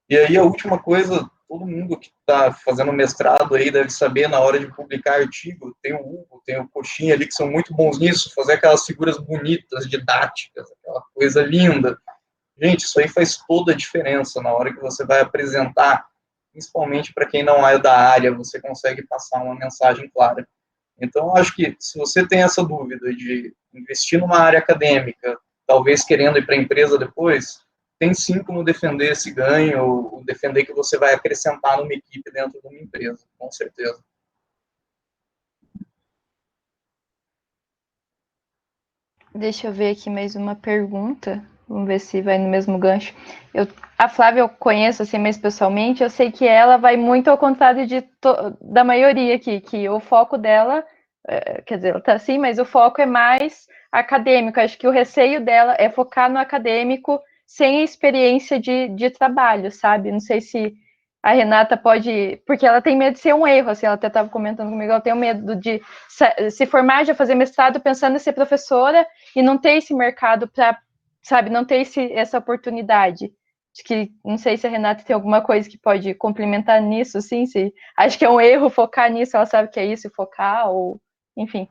S7: E aí a última coisa, todo mundo que está fazendo mestrado aí deve saber, na hora de publicar artigo, tem o Hugo, tem o Coxinha ali, que são muito bons nisso, fazer aquelas figuras bonitas, didáticas, aquela coisa linda. Gente, isso aí faz toda a diferença na hora que você vai apresentar, principalmente para quem não é da área, você consegue passar uma mensagem clara. Então, eu acho que se você tem essa dúvida de investir numa área acadêmica, talvez querendo ir para a empresa depois, tem sim como defender esse ganho, ou defender que você vai acrescentar numa equipe dentro de uma empresa, com certeza.
S1: Deixa eu ver aqui mais uma pergunta. Vamos ver se vai no mesmo gancho. A Flávia eu conheço assim mais pessoalmente, eu sei que ela vai muito ao contrário da maioria aqui, que o foco dela, quer dizer, ela tá assim, mas o foco é mais acadêmico. Acho que o receio dela é focar no acadêmico sem experiência de trabalho, sabe? Não sei se a Renata pode, porque ela tem medo de ser um erro, assim, ela até estava comentando comigo, ela tem medo de se formar, já fazer mestrado pensando em ser professora e não ter esse mercado para, sabe, não ter essa oportunidade. Acho que, não sei se a Renata tem alguma coisa que pode complementar nisso, sim, se acho que é um erro focar nisso, ela sabe que é isso, focar, ou, enfim.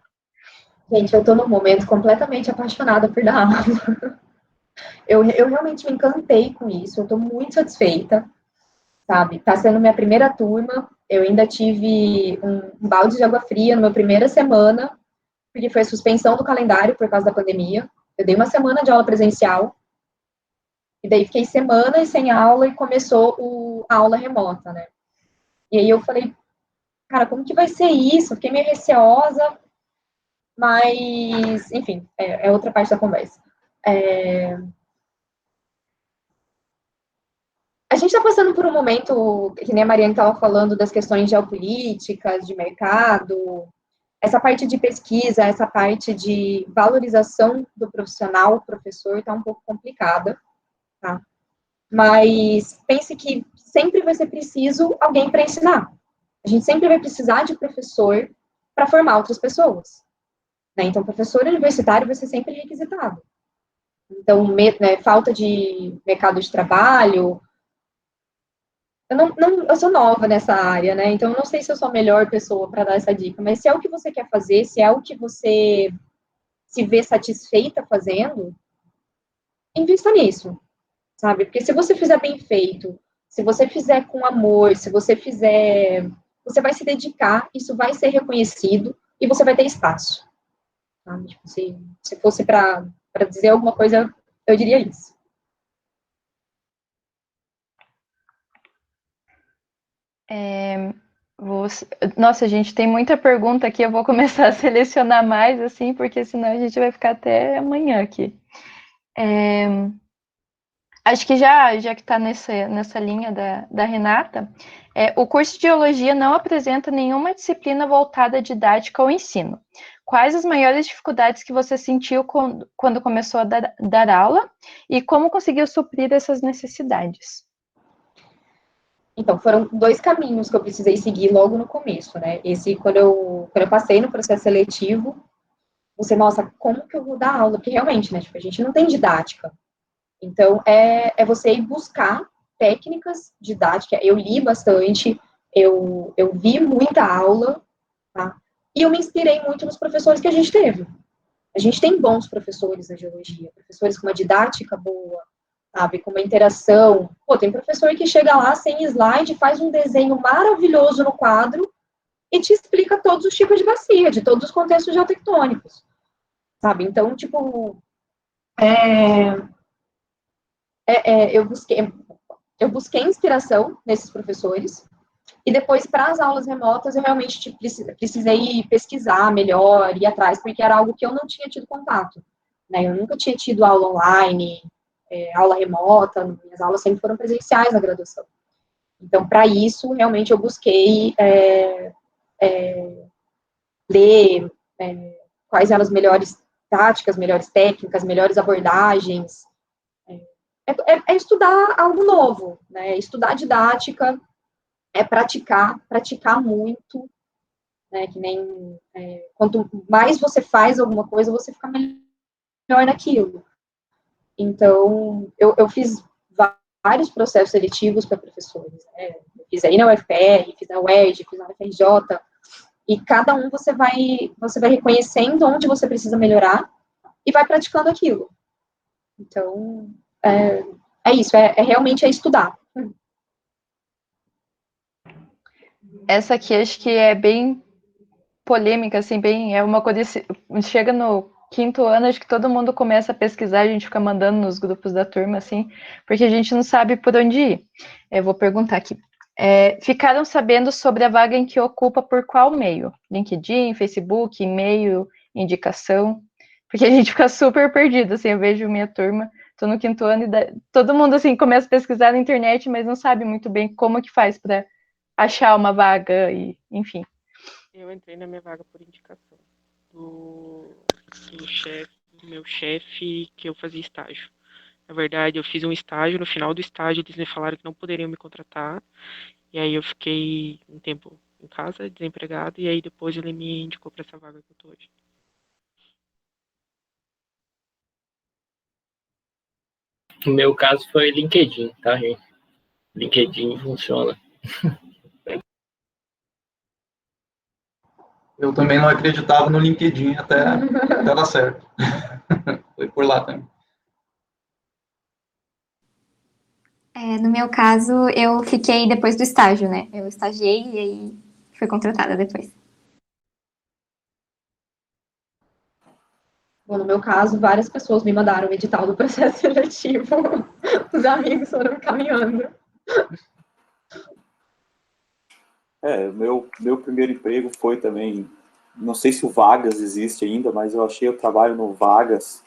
S6: Gente, eu estou num momento completamente apaixonada por dar aula. Eu realmente me encantei com isso, eu estou muito satisfeita, sabe? Está sendo minha primeira turma, eu ainda tive um balde de água fria na minha primeira semana, porque foi a suspensão do calendário por causa da pandemia. Eu dei uma semana de aula presencial, e daí fiquei semanas sem aula e começou a aula remota, né? E aí eu falei, cara, como que vai ser isso? Fiquei meio receosa, mas, enfim, é outra parte da conversa. A gente está passando por um momento, que nem a Mariana estava falando, das questões geopolíticas, de mercado, essa parte de pesquisa, essa parte de valorização do profissional, professor, está um pouco complicada, tá? Mas pense que sempre vai ser preciso alguém para ensinar. A gente sempre vai precisar de professor para formar outras pessoas, né? Então, professor universitário vai ser sempre requisitado. Então, né, falta de mercado de trabalho. Eu sou nova nessa área, né? Então, eu não sei se eu sou a melhor pessoa para dar essa dica, mas se é o que você quer fazer, se é o que você se vê satisfeita fazendo, invista nisso, sabe? Porque se você fizer bem feito, se você fizer com amor, se você fizer, você vai se dedicar, isso vai ser reconhecido e você vai ter espaço. Sabe? Tipo, se fosse para dizer alguma coisa, eu diria isso.
S1: Nossa, gente, tem muita pergunta aqui. Eu vou começar a selecionar mais, assim, porque senão a gente vai ficar até amanhã aqui. Acho que já que está nessa linha da Renata, o curso de Geologia não apresenta nenhuma disciplina voltada à didática ou ensino. Quais as maiores dificuldades que você sentiu quando começou a dar aula e como conseguiu suprir essas necessidades?
S6: Então, foram 2 caminhos que eu precisei seguir logo no começo, né? Quando eu passei no processo seletivo, você, nossa, como que eu vou dar aula? Porque realmente, né, tipo, a gente não tem didática. Então, é você ir buscar técnicas didáticas. Eu li bastante, eu vi muita aula, tá? E eu me inspirei muito nos professores que a gente teve. A gente tem bons professores na geologia, professores com uma didática boa, sabe, com uma interação. Pô, tem professor que chega lá sem slide, faz um desenho maravilhoso no quadro e te explica todos os tipos de bacia, de todos os contextos geotectônicos, sabe? Então, tipo, eu busquei inspiração nesses professores, e depois, para as aulas remotas, eu realmente tipo, precisei pesquisar melhor, ir atrás, porque era algo que eu não tinha tido contato, né? Eu nunca tinha tido aula online, aula remota, minhas aulas sempre foram presenciais na graduação. Então, para isso, realmente, eu busquei ler quais eram as melhores táticas, melhores técnicas, melhores abordagens. É estudar algo novo, né? Estudar didática, praticar muito, né? Que nem quanto mais você faz alguma coisa, você fica melhor naquilo. Então, eu fiz vários processos seletivos para professores, né? Eu fiz aí na UFPR, fiz na UERJ, fiz na UFRJ, e cada um você vai reconhecendo onde você precisa melhorar e vai praticando aquilo. Então, é isso, realmente estudar.
S1: Essa aqui acho que é bem polêmica, assim, é uma coisa, chega no 5º ano, acho que todo mundo começa a pesquisar, a gente fica mandando nos grupos da turma, assim, porque a gente não sabe por onde ir. Eu vou perguntar aqui. Ficaram sabendo sobre a vaga em que ocupa por qual meio? LinkedIn, Facebook, e-mail, indicação? Porque a gente fica super perdido, assim, eu vejo minha turma, tô no 5º ano e todo mundo, assim, começa a pesquisar na internet, mas não sabe muito bem como que faz para achar uma vaga e, enfim.
S4: Eu entrei na minha vaga por indicação do meu chefe, que eu fazia estágio. Na verdade, eu fiz um estágio, no final do estágio eles me falaram que não poderiam me contratar, e aí eu fiquei um tempo em casa, desempregado, e aí depois ele me indicou para essa vaga que eu tô hoje.
S2: No meu caso foi LinkedIn, tá, gente? LinkedIn funciona.
S7: Eu também não acreditava no LinkedIn até dar certo. Foi por lá também.
S5: No meu caso, eu fiquei depois do estágio, né? Eu estagiei e aí fui contratada depois.
S6: Bom, no meu caso, várias pessoas me mandaram o edital do processo seletivo. Os amigos foram me caminhando.
S3: Meu primeiro emprego foi também, não sei se o Vagas existe ainda, mas eu achei o trabalho no vagas.com.br,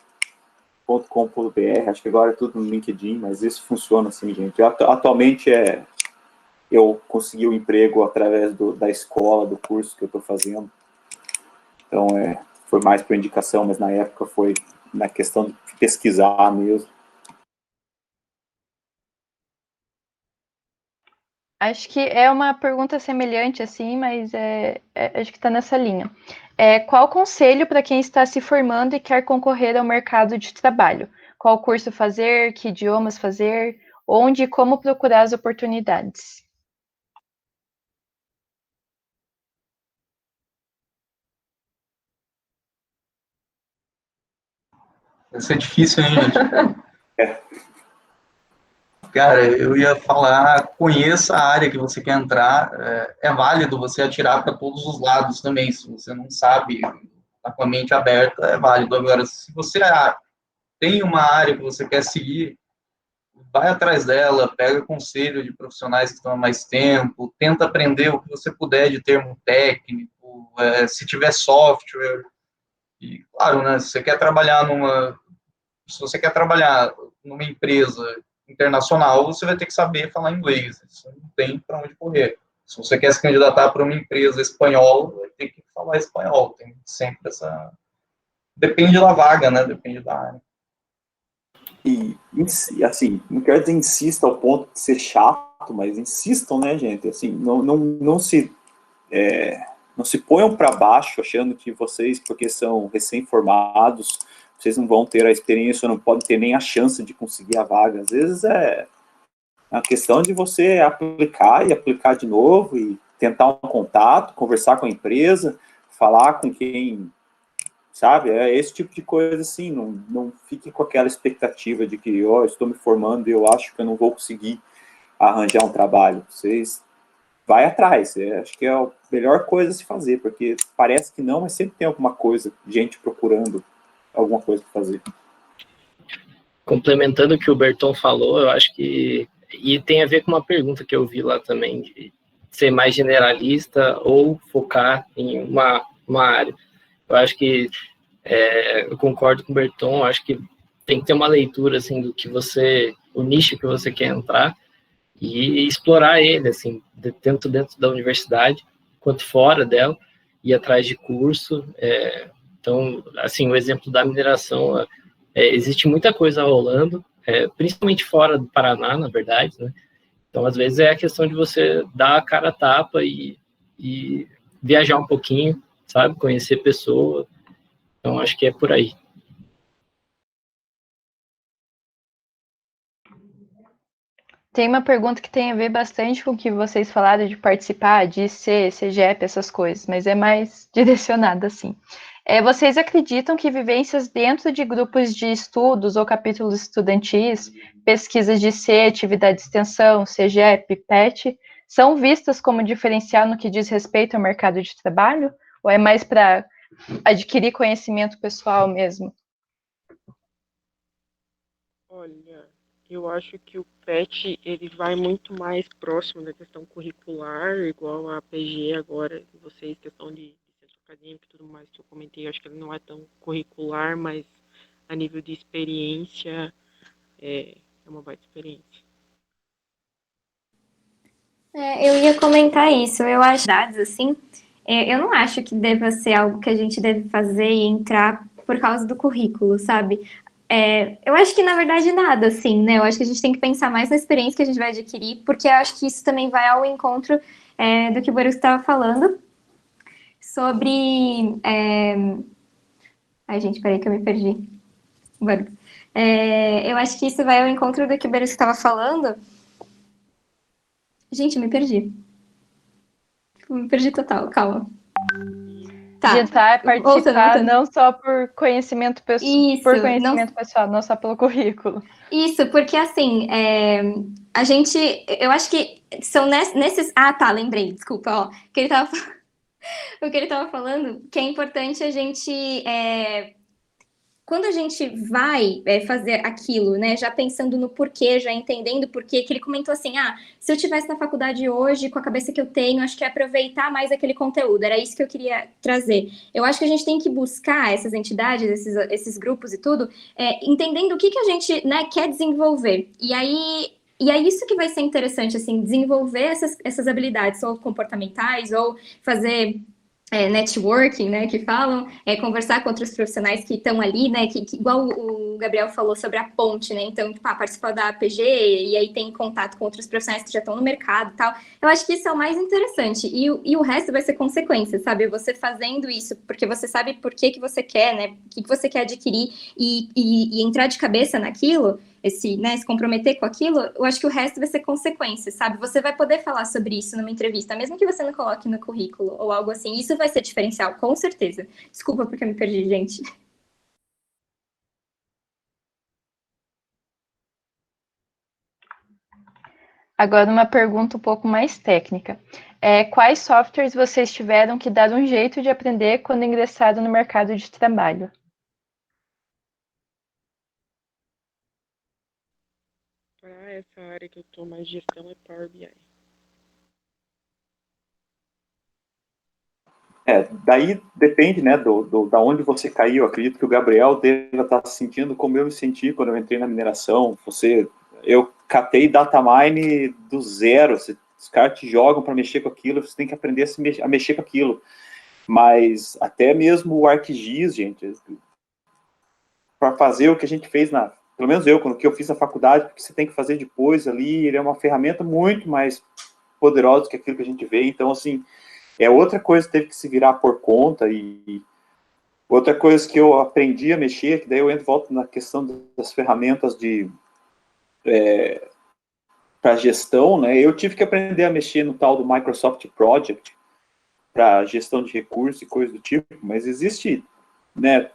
S3: acho que agora é tudo no LinkedIn, mas isso funciona assim, gente. Atualmente eu consegui o emprego através da escola, do curso que eu estou fazendo. Então, foi mais por indicação, mas na época foi na questão de pesquisar mesmo.
S1: Acho que é uma pergunta semelhante, assim, mas acho que está nessa linha. Qual conselho para quem está se formando e quer concorrer ao mercado de trabalho? Qual curso fazer? Que idiomas fazer? Onde e como procurar as oportunidades?
S7: Vai ser difícil, hein, gente? Cara, eu ia falar, conheça a área que você quer entrar. É válido você atirar para todos os lados também. Se você não sabe, tá com a mente aberta, é válido. Agora, se você tem uma área que você quer seguir, vai atrás dela, pega conselho de profissionais que estão há mais tempo, tenta aprender o que você puder de termo técnico, se tiver software. E, claro, né, se você quer trabalhar numa empresa internacional, você vai ter que saber falar inglês. Isso não tem para onde correr. Se você quer se candidatar para uma empresa espanhola, vai ter que falar espanhol. Tem sempre essa... Depende da vaga, né? Depende da área.
S3: E, assim, não quero dizer insista ao ponto de ser chato, mas insistam, né, gente? Assim, não se ponham para baixo achando que vocês, porque são recém-formados, vocês não vão ter a experiência, não podem ter nem a chance de conseguir a vaga. Às vezes é uma questão de você aplicar e aplicar de novo e tentar um contato, conversar com a empresa, falar com quem, sabe? É esse tipo de coisa, assim, não fique com aquela expectativa de que, estou me formando e eu acho que eu não vou conseguir arranjar um trabalho. Vocês vai atrás, acho que é a melhor coisa a se fazer, porque parece que não, mas sempre tem alguma coisa, gente procurando alguma coisa para fazer.
S2: Complementando o que o Berton falou, eu acho que, e tem a ver com uma pergunta que eu vi lá também, de ser mais generalista ou focar em uma área. Eu acho que, eu concordo com o Berton, acho que tem que ter uma leitura, assim, o nicho que você quer entrar, e explorar ele, assim, tanto dentro da universidade quanto fora dela, ir atrás de curso. Então, assim, o exemplo da mineração, existe muita coisa rolando, principalmente fora do Paraná, na verdade, né? Então, às vezes, é a questão de você dar a cara a tapa e viajar um pouquinho, sabe? Conhecer pessoa. Então, acho que é por aí.
S1: Tem uma pergunta que tem a ver bastante com o que vocês falaram de participar, de ser CEGEP, essas coisas, mas é mais direcionada assim. Vocês acreditam que vivências dentro de grupos de estudos ou capítulos estudantis, pesquisas de C, atividade de extensão, CEGEP, PET, são vistas como diferencial no que diz respeito ao mercado de trabalho? Ou é mais para adquirir conhecimento pessoal mesmo?
S4: Olha, eu acho que o PET ele vai muito mais próximo da questão curricular, igual a PG agora, vocês, questão de centro acadêmico e tudo mais que eu comentei, eu acho que ele não é tão curricular, mas a nível de experiência é uma baita experiência.
S5: Eu ia comentar isso. Eu acho dados assim. Eu não acho que deva ser algo que a gente deve fazer e entrar por causa do currículo, sabe? Eu acho que, na verdade, nada, assim, né? Eu acho que a gente tem que pensar mais na experiência que a gente vai adquirir, porque eu acho que isso também vai ao encontro do que o Boris estava falando sobre... Ai, gente, peraí que eu me perdi. Boris. Eu acho que isso vai ao encontro do que o Boris estava falando. Gente, eu me perdi. Me perdi total, calma.
S1: Digitar,
S5: Ouça,
S1: participar, não só por conhecimento,
S5: Isso,
S1: por conhecimento pessoal, não só pelo currículo.
S5: Isso, porque assim, a gente, eu acho que são nesses. Ah, tá, lembrei, desculpa, ó. Que ele tava, o que ele estava falando, que é importante a gente. Quando a gente vai fazer aquilo, né, já pensando no porquê, já entendendo o porquê, que ele comentou assim, se eu estivesse na faculdade hoje, com a cabeça que eu tenho, acho que é aproveitar mais aquele conteúdo, era isso que eu queria trazer. Eu acho que a gente tem que buscar essas entidades, esses grupos e tudo, entendendo o que a gente, né, quer desenvolver. E é isso que vai ser interessante, assim, desenvolver essas habilidades, ou comportamentais, ou fazer networking, né, que falam, conversar com outros profissionais que estão ali, né, que igual o Gabriel falou sobre a ponte, né, então, participar da APG e aí tem contato com outros profissionais que já estão no mercado e tal, eu acho que isso é o mais interessante, e o resto vai ser consequência, sabe, você fazendo isso, porque você sabe por que você quer, né, o que você quer adquirir e entrar de cabeça naquilo, se comprometer com aquilo, eu acho que o resto vai ser consequência, sabe? Você vai poder falar sobre isso numa entrevista, mesmo que você não coloque no currículo ou algo assim. Isso vai ser diferencial, com certeza. Desculpa porque eu me perdi, gente.
S1: Agora, uma pergunta um pouco mais técnica. Quais softwares vocês tiveram que dar um jeito de aprender quando ingressaram no mercado de trabalho?
S4: Para essa área que eu estou mais gestão é Power BI.
S3: Daí depende, né, da onde você caiu. Eu acredito que o Gabriel deve estar se sentindo como eu me senti quando eu entrei na mineração. Eu catei data mine do zero. Os caras te jogam para mexer com aquilo, você tem que aprender a mexer com aquilo. Mas até mesmo o ArcGIS, gente, para fazer o que a gente fez pelo menos eu, quando que eu fiz na faculdade, porque você tem que fazer depois ali, ele é uma ferramenta muito mais poderosa que aquilo que a gente vê. Então, assim, outra coisa que teve que se virar por conta, e outra coisa que eu aprendi a mexer, que daí eu volto na questão das ferramentas para gestão, né? Eu tive que aprender a mexer no tal do Microsoft Project para gestão de recursos e coisa do tipo, mas existe, né,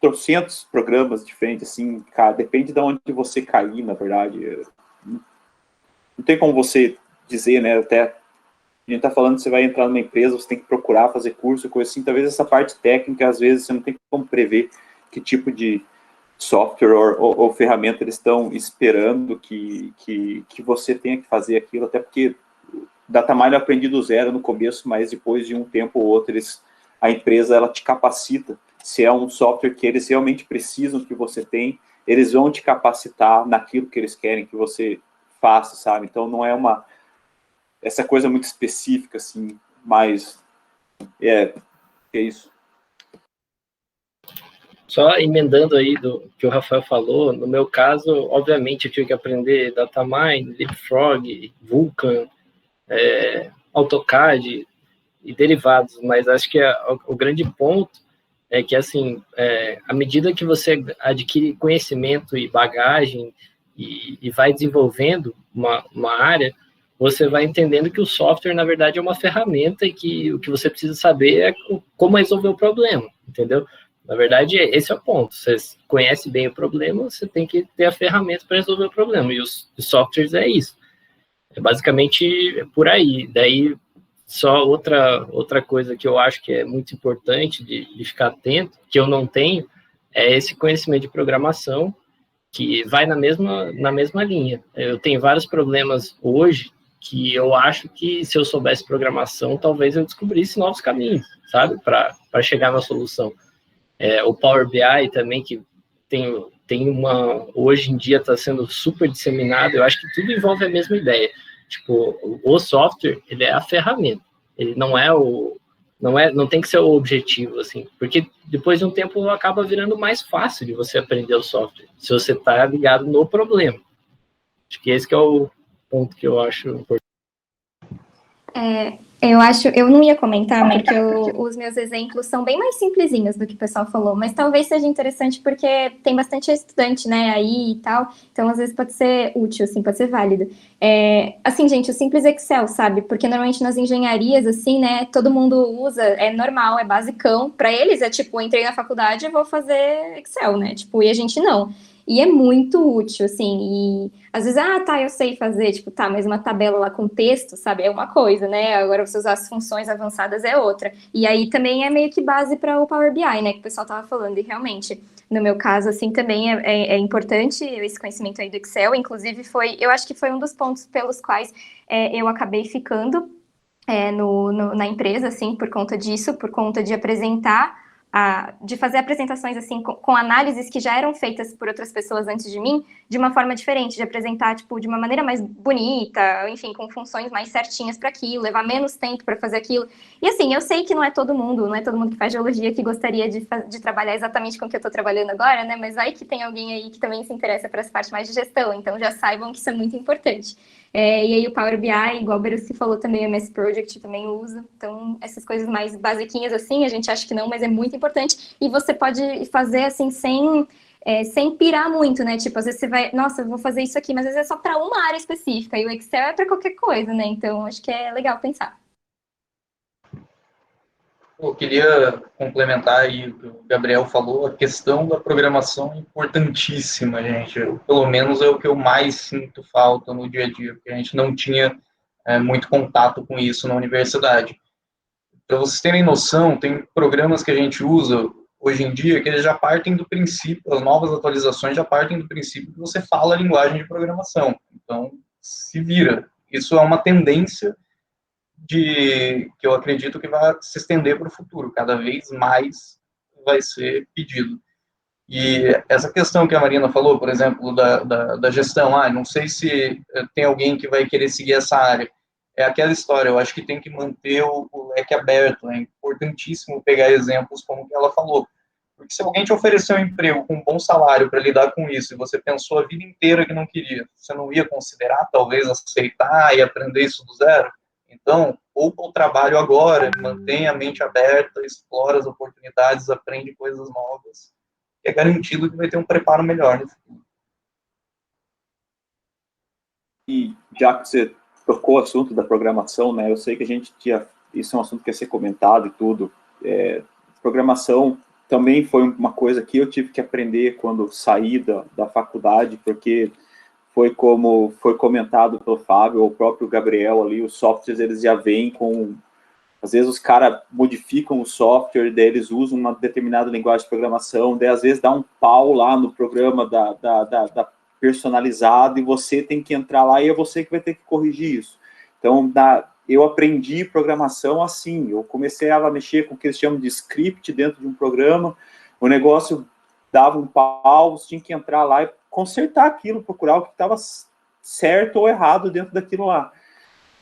S3: trocentos programas diferentes, assim, cara, depende de onde você cair, na verdade. Não tem como você dizer, né, até a gente está falando que você vai entrar numa empresa, você tem que procurar fazer curso, coisa assim, talvez essa parte técnica, às vezes, você não tem como prever que tipo de software ou ferramenta eles estão esperando que você tenha que fazer aquilo, até porque DataMine eu aprendi do zero no começo, mas depois de um tempo ou outro, a empresa ela te capacita. Se é um software que eles realmente precisam que você tenha, eles vão te capacitar naquilo que eles querem que você faça, sabe? Então, não é essa coisa muito específica, assim, mas é isso.
S2: Só emendando aí do que o Rafael falou, no meu caso, obviamente, eu tive que aprender DataMine, Leapfrog, Vulkan, AutoCAD e derivados, mas acho que o grande ponto é que, assim, à medida que você adquire conhecimento e bagagem e vai desenvolvendo uma área, você vai entendendo que o software, na verdade, é uma ferramenta e que o que você precisa saber é como resolver o problema, entendeu? Na verdade, esse é o ponto. Você conhece bem o problema, você tem que ter a ferramenta para resolver o problema. E os softwares é isso. É basicamente por aí. Daí, só outra coisa que eu acho que é muito importante de ficar atento, que eu não tenho, é esse conhecimento de programação, que vai na mesma linha. Eu tenho vários problemas hoje que eu acho que se eu soubesse programação, talvez eu descobrisse novos caminhos, sabe, para chegar na solução. O Power BI também, que hoje em dia está sendo super disseminado, eu acho que tudo envolve a mesma ideia. Tipo, o software, ele é a ferramenta, ele não tem que ser o objetivo, assim, porque depois de um tempo acaba virando mais fácil de você aprender o software, se você está ligado no problema. Acho que esse que é o ponto que eu acho importante.
S5: Eu não ia comentar, porque os meus exemplos são bem mais simplesinhos do que o pessoal falou, mas talvez seja interessante porque tem bastante estudante, né, aí e tal, então às vezes pode ser útil, assim, pode ser válido. Assim, gente, o simples Excel, sabe? Porque normalmente nas engenharias, assim, né, todo mundo usa, é normal, é basicão. Para eles é tipo, entrei na faculdade e vou fazer Excel, né? Tipo, e a gente não. E é muito útil, assim, e às vezes, tá, eu sei fazer, tipo, tá, mas uma tabela lá com texto, sabe, é uma coisa, né? Agora você usar as funções avançadas é outra. E aí também é meio que base para o Power BI, né, que o pessoal tava falando, e realmente, no meu caso, assim, também é importante esse conhecimento aí do Excel, inclusive eu acho que foi um dos pontos pelos quais eu acabei ficando na empresa, assim, por conta disso, por conta de apresentar de fazer apresentações assim com análises que já eram feitas por outras pessoas antes de mim, de uma forma diferente, de apresentar tipo de uma maneira mais bonita, enfim, com funções mais certinhas para aquilo, levar menos tempo para fazer aquilo. E assim, eu sei que não é todo mundo que faz geologia que gostaria de trabalhar exatamente com o que eu estou trabalhando agora, né? Mas aí que tem alguém aí que também se interessa para essa parte mais de gestão, então já saibam que isso é muito importante. E aí o Power BI, igual o Beruci falou também, o MS Project também usa. Então, essas coisas mais basiquinhas assim, a gente acha que não, mas é muito importante. E você pode fazer assim, sem pirar muito, né? Tipo, às vezes você vai, nossa, eu vou fazer isso aqui, mas às vezes é só para uma área específica. E o Excel é para qualquer coisa, né? Então, acho que é legal pensar.
S7: Eu queria complementar aí o que o Gabriel falou, a questão da programação é importantíssima, gente. Pelo menos é o que eu mais sinto falta no dia a dia, porque a gente não tinha muito contato com isso na universidade. Para vocês terem noção, tem programas que a gente usa hoje em dia que eles já partem do princípio, as novas atualizações já partem do princípio que você fala a linguagem de programação. Então, se vira. Isso é uma tendência que eu acredito que vai se estender para o futuro. Cada vez mais vai ser pedido. E essa questão que a Marina falou, por exemplo, da gestão, não sei se tem alguém que vai querer seguir essa área. É aquela história, eu acho que tem que manter o leque aberto, é importantíssimo pegar exemplos como que ela falou. Porque se alguém te oferecer um emprego com um bom salário para lidar com isso, e você pensou a vida inteira que não queria, você não ia considerar, talvez, aceitar e aprender isso do zero? Então, poupa o trabalho agora, mantenha a mente aberta, explora as oportunidades, aprende coisas novas, é garantido que vai ter um preparo melhor no futuro.
S3: E já que você tocou o assunto da programação, né, eu sei que a gente tinha, isso é um assunto que ia ser comentado e tudo, programação também foi uma coisa que eu tive que aprender quando saí da faculdade, porque foi como foi comentado pelo Fábio, ou o próprio Gabriel ali, os softwares eles já vêm com, às vezes os caras modificam o software, daí eles usam uma determinada linguagem de programação, daí às vezes dá um pau lá no programa da personalizado e você tem que entrar lá e é você que vai ter que corrigir isso. Então, eu aprendi programação assim, eu comecei a mexer com o que eles chamam de script dentro de um programa, o negócio dava um pau, você tinha que entrar lá e consertar aquilo, procurar o que estava certo ou errado dentro daquilo lá.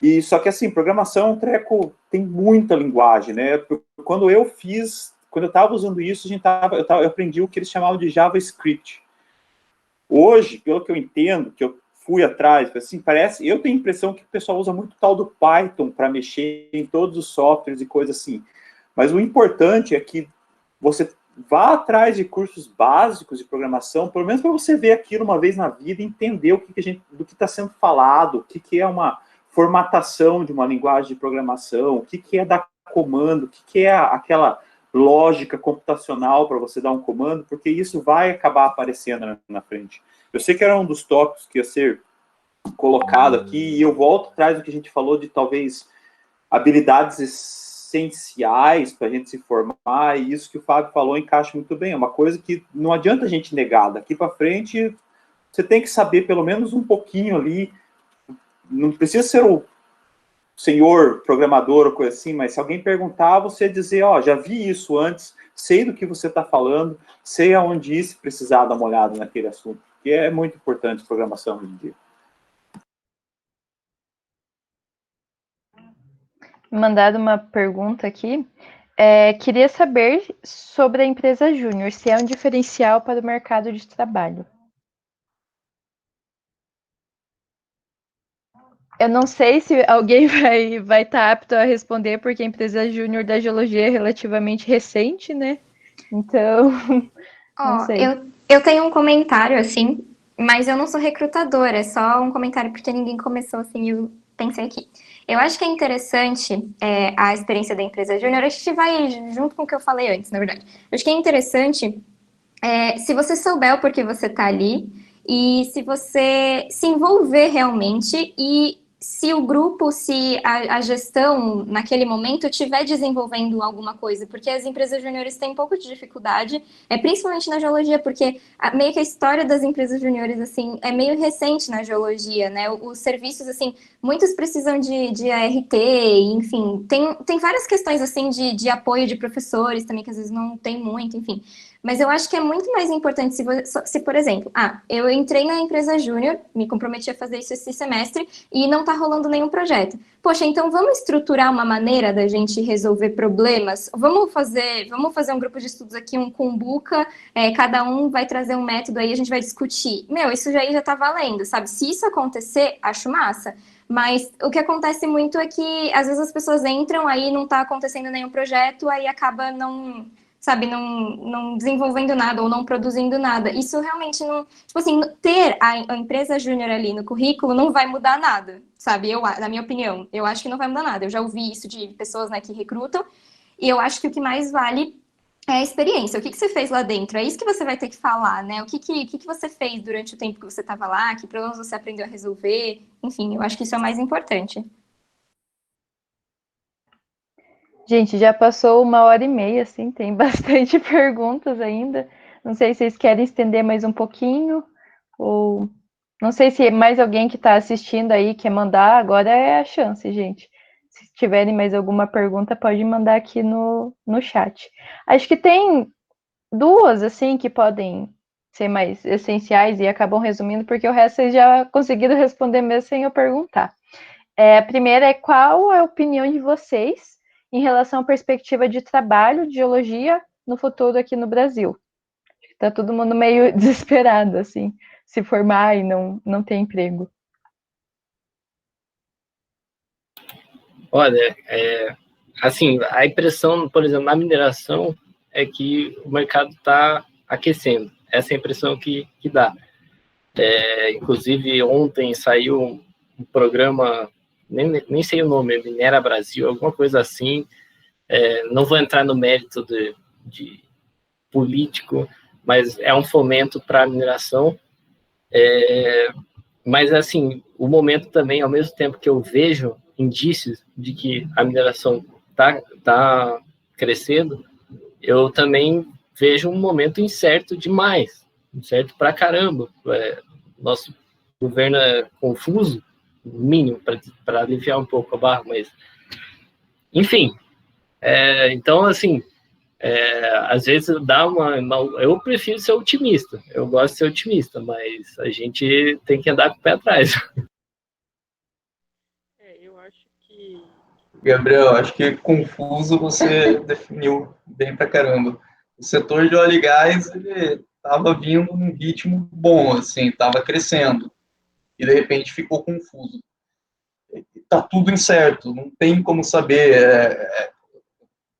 S3: E só que assim, programação é um treco, tem muita linguagem, né? Quando eu estava usando isso, eu aprendi o que eles chamavam de JavaScript. Hoje, pelo que eu entendo, que eu fui atrás, assim, eu tenho a impressão que o pessoal usa muito tal do Python para mexer em todos os softwares e coisas assim. Mas o importante é que você vá atrás de cursos básicos de programação, pelo menos para você ver aquilo uma vez na vida e entender do que está sendo falado, o que é uma formatação de uma linguagem de programação, o que é dar comando, o que é aquela lógica computacional para você dar um comando, porque isso vai acabar aparecendo na frente. Eu sei que era um dos tópicos que ia ser colocado aqui, e eu volto atrás do que a gente falou de talvez habilidades essenciais para a gente se formar, e isso que o Fábio falou encaixa muito bem. É uma coisa que não adianta a gente negar. Daqui para frente, você tem que saber pelo menos um pouquinho ali. Não precisa ser o senhor programador ou coisa assim, mas se alguém perguntar, você dizer, já vi isso antes, sei do que você está falando, sei aonde ir se precisar dar uma olhada naquele assunto, que é muito importante programação hoje em dia.
S1: Mandado uma pergunta aqui. Queria saber sobre a empresa Júnior, se é um diferencial para o mercado de trabalho. Eu não sei se alguém vai estar apto a responder, porque a empresa júnior da geologia é relativamente recente, né? Então, não
S5: Ó,
S1: sei.
S5: eu tenho um comentário, assim, mas eu não sou recrutadora, é só um comentário porque ninguém começou assim e eu pensei aqui. Eu acho que é interessante a experiência da empresa júnior, a gente vai junto com o que eu falei antes, na verdade. Eu acho que é interessante se você souber o porquê você está ali e se você se envolver realmente e se o grupo, se a gestão naquele momento estiver desenvolvendo alguma coisa, porque as empresas juniores têm um pouco de dificuldade, principalmente na geologia, porque meio que a história das empresas juniores assim é meio recente na geologia, né? Os serviços assim, muitos precisam de ART, enfim, tem várias questões assim de apoio de professores também que às vezes não tem muito, enfim. Mas eu acho que é muito mais importante se, por exemplo, eu entrei na empresa júnior, me comprometi a fazer isso esse semestre e não está rolando nenhum projeto. Poxa, então vamos estruturar uma maneira da gente resolver problemas? Vamos fazer um grupo de estudos aqui, um Kumbuka, cada um vai trazer um método aí, a gente vai discutir. Meu, isso já tá valendo, sabe? Se isso acontecer, acho massa. Mas o que acontece muito é que às vezes as pessoas entram, aí não está acontecendo nenhum projeto, aí acaba não, sabe, não desenvolvendo nada ou não produzindo nada. Isso realmente não. Tipo assim, ter a empresa júnior ali no currículo não vai mudar nada, sabe? Na minha opinião, eu acho que não vai mudar nada. Eu já ouvi isso de pessoas, né, que recrutam, e eu acho que o que mais vale é a experiência. O que você fez lá dentro? É isso que você vai ter que falar, né? O que você fez durante o tempo que você estava lá? Que problemas você aprendeu a resolver? Enfim, eu acho que isso é o mais importante.
S1: Gente, já passou 1h30, assim, tem bastante perguntas ainda. Não sei se vocês querem estender mais um pouquinho, ou não sei se mais alguém que está assistindo aí quer mandar, agora é a chance, gente. Se tiverem mais alguma pergunta, pode mandar aqui no chat. Acho que tem duas, assim, que podem ser mais essenciais e acabam resumindo, porque o resto vocês já conseguiram responder mesmo sem eu perguntar. A primeira é qual a opinião de vocês em relação à perspectiva de trabalho de geologia no futuro aqui no Brasil? Está todo mundo meio desesperado, assim, se formar e não ter emprego.
S2: Olha, assim, a impressão, por exemplo, na mineração, é que o mercado está aquecendo. Essa é a impressão que dá. Inclusive, ontem saiu um programa, nem sei o nome, Minera Brasil, alguma coisa assim. Não vou entrar no mérito de político, mas é um fomento para a mineração. Mas, assim, o momento também, ao mesmo tempo que eu vejo indícios de que a mineração está crescendo, eu também vejo um momento incerto demais, incerto pra caramba. Nosso governo é confuso, mínimo, para aliviar um pouco a barra, mas, enfim. Então, assim, às vezes dá eu prefiro ser otimista, eu gosto de ser otimista, mas a gente tem que andar com o pé atrás.
S4: Eu acho que.
S7: Gabriel, acho que confuso você definiu bem pra caramba. O setor de óleo e gás, ele estava vindo num ritmo bom, assim, estava crescendo, e de repente ficou confuso. Está tudo incerto, não tem como saber.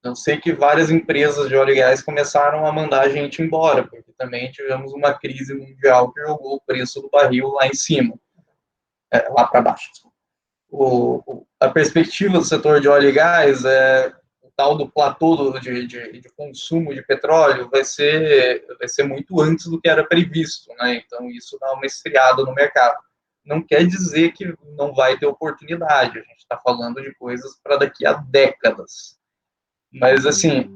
S7: Eu sei que várias empresas de óleo e gás começaram a mandar a gente embora, porque também tivemos uma crise mundial que jogou o preço do barril lá em cima, lá para baixo. A perspectiva do setor de óleo e gás o tal do platô de consumo de petróleo vai ser muito antes do que era previsto, né? Então isso dá uma esfriada no mercado. Não quer dizer que não vai ter oportunidade, a gente está falando de coisas para daqui a décadas. Mas, assim,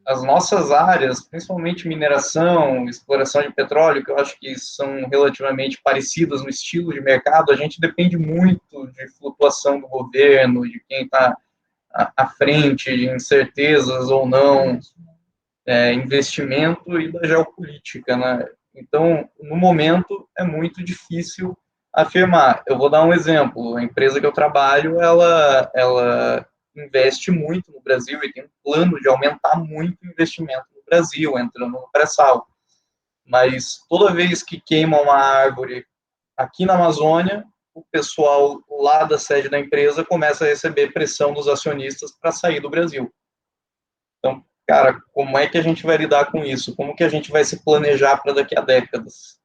S7: as nossas áreas, principalmente mineração, exploração de petróleo, que eu acho que são relativamente parecidas no estilo de mercado, a gente depende muito de flutuação do governo, de quem está à frente, de incertezas ou não, investimento e da geopolítica, né? Então, no momento, é muito difícil afirmar. Eu vou dar um exemplo. A empresa que eu trabalho, ela investe muito no Brasil e tem um plano de aumentar muito o investimento no Brasil, entrando no pré-sal. Mas toda vez que queima uma árvore aqui na Amazônia, o pessoal lá da sede da empresa começa a receber pressão dos acionistas para sair do Brasil. Então, cara, como é que a gente vai lidar com isso? Como que a gente vai se planejar para daqui a décadas?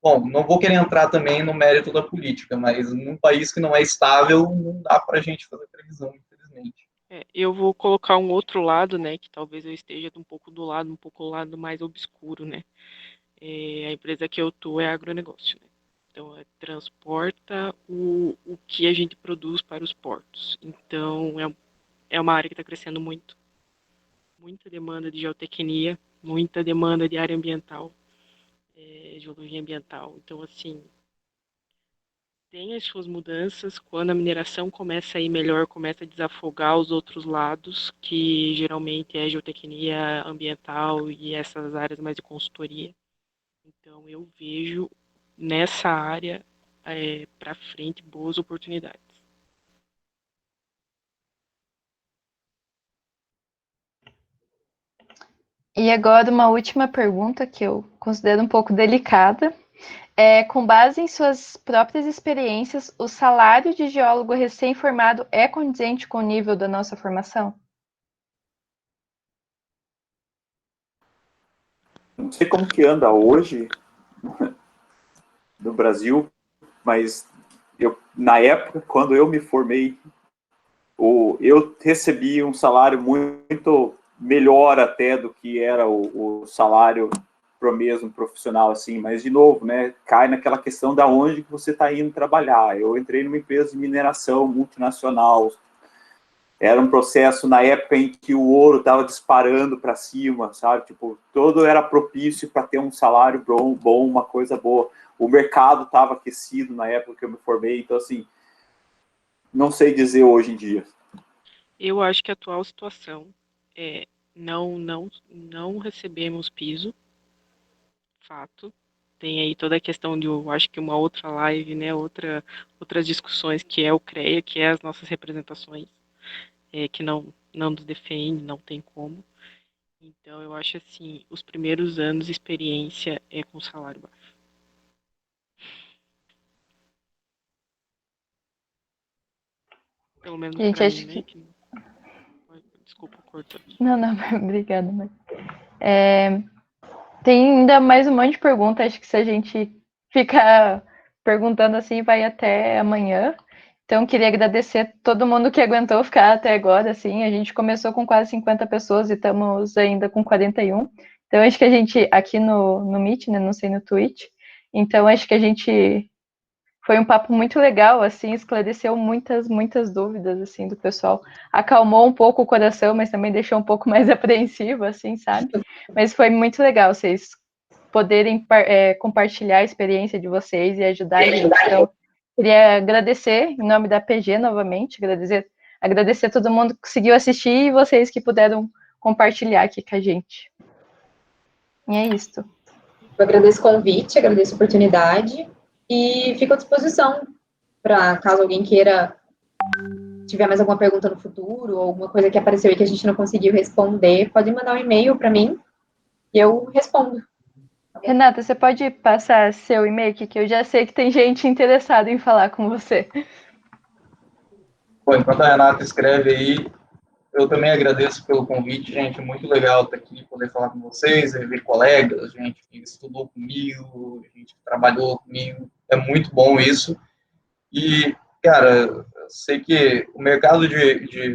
S7: Bom, não vou querer entrar também no mérito da política, mas num país que não é estável, não dá para a gente fazer previsão, infelizmente.
S4: Eu vou colocar um outro lado, né, que talvez eu esteja um pouco do lado mais obscuro, né. A empresa que eu tô é agronegócio, né. Então, transporta o que a gente produz para os portos. Então, é uma área que está crescendo muito. Muita demanda de geotecnia, muita demanda de área ambiental, geologia ambiental. Então, assim, tem as suas mudanças quando a mineração começa a ir melhor, começa a desafogar os outros lados, que geralmente é geotecnia ambiental e essas áreas mais de consultoria. Então, eu vejo nessa área, para frente, boas oportunidades.
S1: E agora uma última pergunta que eu considero um pouco delicada. Com base em suas próprias experiências, o salário de geólogo recém-formado é condizente com o nível da nossa formação?
S3: Não sei como que anda hoje no Brasil, mas na época, quando eu me formei, eu recebi um salário muito melhor até do que era o salário para o mesmo profissional, assim, mas, de novo, né, cai naquela questão da onde que você está indo trabalhar. Eu entrei numa empresa de mineração multinacional, era um processo na época em que o ouro estava disparando para cima, sabe, tipo, todo era propício para ter um salário bom, uma coisa boa. O mercado estava aquecido na época que eu me formei, então, assim, não sei dizer hoje em dia.
S4: Eu acho que a atual situação não recebemos piso, fato. Tem aí toda a questão de, eu acho que uma outra live, né, outras discussões, que é o CREA, que é as nossas representações, que não nos defende, não tem como. Então, eu acho assim, os primeiros anos de experiência é com salário baixo. Pelo menos
S1: Gente,
S4: para
S1: acho
S4: mim, né?
S1: que...
S4: Desculpa, cortou.
S1: Não, obrigada. Mas... tem ainda mais um monte de perguntas, acho que se a gente ficar perguntando assim, vai até amanhã. Então, queria agradecer todo mundo que aguentou ficar até agora, assim, a gente começou com quase 50 pessoas e estamos ainda com 41. Então, acho que a gente, aqui no Meet, né, não sei no Twitch, então acho que a gente... Foi um papo muito legal, assim, esclareceu muitas dúvidas, assim, do pessoal. Acalmou um pouco o coração, mas também deixou um pouco mais apreensivo, assim, sabe? Mas foi muito legal vocês poderem compartilhar a experiência de vocês e ajudar a gente. Então, queria agradecer, em nome da PG, novamente, agradecer a todo mundo que conseguiu assistir e vocês que puderam compartilhar aqui com a gente. E é isso.
S6: Eu agradeço o convite, agradeço a oportunidade e fico à disposição para caso alguém tiver mais alguma pergunta no futuro, ou alguma coisa que apareceu e que a gente não conseguiu responder, pode mandar um e-mail para mim e eu respondo.
S1: Renata, você pode passar seu e-mail, que eu já sei que tem gente interessada em falar com você.
S7: Bom, enquanto a Renata escreve aí, eu também agradeço pelo convite, gente, muito legal estar aqui, poder falar com vocês, ver colegas, gente que estudou comigo, gente que trabalhou comigo, é muito bom isso. E, cara, eu sei que o mercado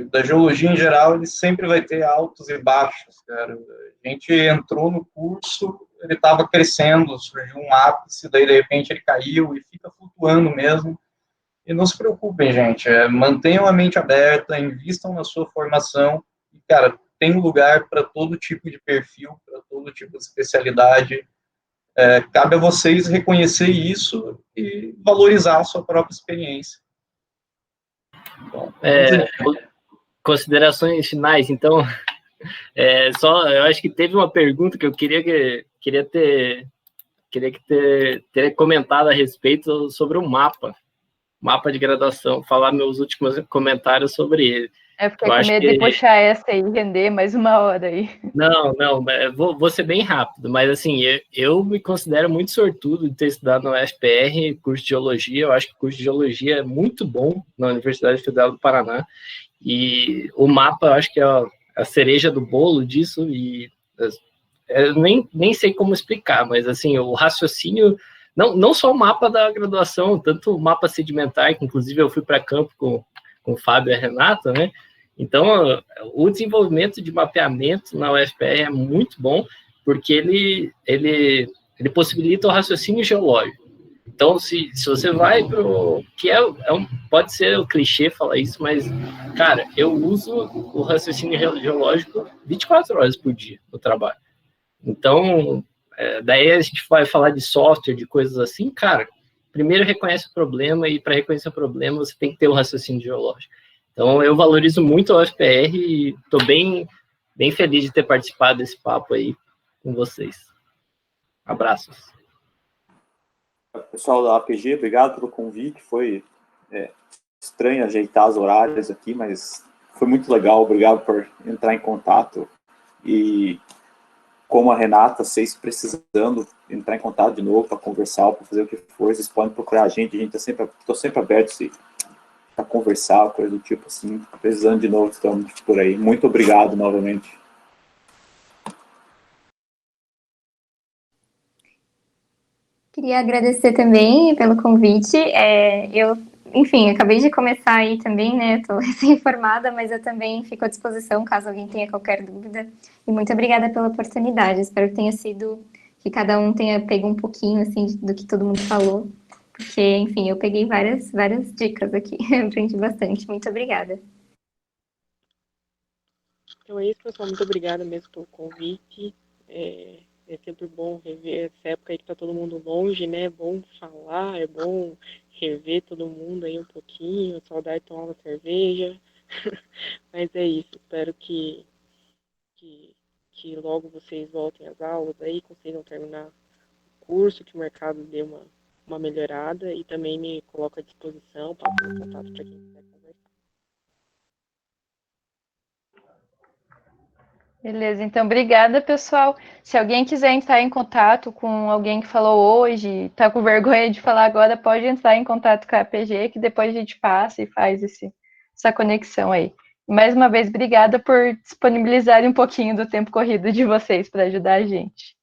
S7: da geologia em geral, ele sempre vai ter altos e baixos, cara. A gente entrou no curso, ele estava crescendo, surgiu um ápice, daí de repente ele caiu e fica flutuando mesmo. E não se preocupem, gente, mantenham a mente aberta, invistam na sua formação, e, cara, tem lugar para todo tipo de perfil, para todo tipo de especialidade. Cabe a vocês reconhecer isso e valorizar a sua própria experiência. Bom,
S2: considerações finais, então, eu acho que teve uma pergunta que eu queria ter comentado a respeito sobre o mapa de graduação, falar meus últimos comentários sobre ele.
S1: Eu fiquei
S2: Eu
S1: com
S2: acho
S1: medo
S2: que
S1: de puxar essa aí e render mais uma hora aí.
S2: não, vou ser bem rápido, mas assim, eu me considero muito sortudo de ter estudado na UFPR, curso de Geologia. Eu acho que o curso de Geologia é muito bom na Universidade Federal do Paraná, e o mapa eu acho que é a cereja do bolo disso, e eu nem sei como explicar, mas assim, o raciocínio, não só o mapa da graduação, tanto o mapa sedimentar, que inclusive eu fui para campo com o Fábio e a Renata, né? Então, o desenvolvimento de mapeamento na UFPR é muito bom, porque ele possibilita o raciocínio geológico. Então, se você vai para o... que pode ser o clichê falar isso, mas, cara, eu uso o raciocínio geológico 24 horas por dia no trabalho. Então, daí a gente vai falar de software, de coisas assim, cara, primeiro reconhece o problema, e para reconhecer o problema você tem que ter o raciocínio geológico. Então, eu valorizo muito a UFPR e estou bem feliz de ter participado desse papo aí com vocês. Abraços.
S3: Pessoal da APG, obrigado pelo convite. Foi estranho ajeitar os horários aqui, mas foi muito legal. Obrigado por entrar em contato. E como a Renata, vocês precisando entrar em contato de novo para conversar, para fazer o que for, vocês podem procurar a gente estou sempre aberto para conversar, coisa do tipo assim. Precisando de novo, estamos por aí. Muito obrigado novamente.
S5: Queria agradecer também pelo convite. Enfim, acabei de começar aí também, né? Estou recém-formada, mas eu também fico à disposição caso alguém tenha qualquer dúvida. E muito obrigada pela oportunidade. Espero que tenha sido, que cada um tenha pego um pouquinho, assim, do que todo mundo falou. Porque, enfim, eu peguei várias dicas aqui. Aprendi bastante. Muito obrigada.
S4: Então é isso, pessoal. Muito obrigada mesmo pelo convite. É sempre bom rever essa época aí que tá todo mundo longe, né? É bom falar, é bom rever todo mundo aí um pouquinho, saudade de tomar uma cerveja. Mas é isso, espero que logo vocês voltem às aulas aí, consigam terminar o curso, que o mercado dê uma melhorada, e também me coloco à disposição, passo o contato para quem quiser conversar.
S1: Beleza, então obrigada, pessoal. Se alguém quiser entrar em contato com alguém que falou hoje, tá com vergonha de falar agora, pode entrar em contato com a APG, que depois a gente passa e faz essa conexão aí. Mais uma vez, obrigada por disponibilizarem um pouquinho do tempo corrido de vocês para ajudar a gente.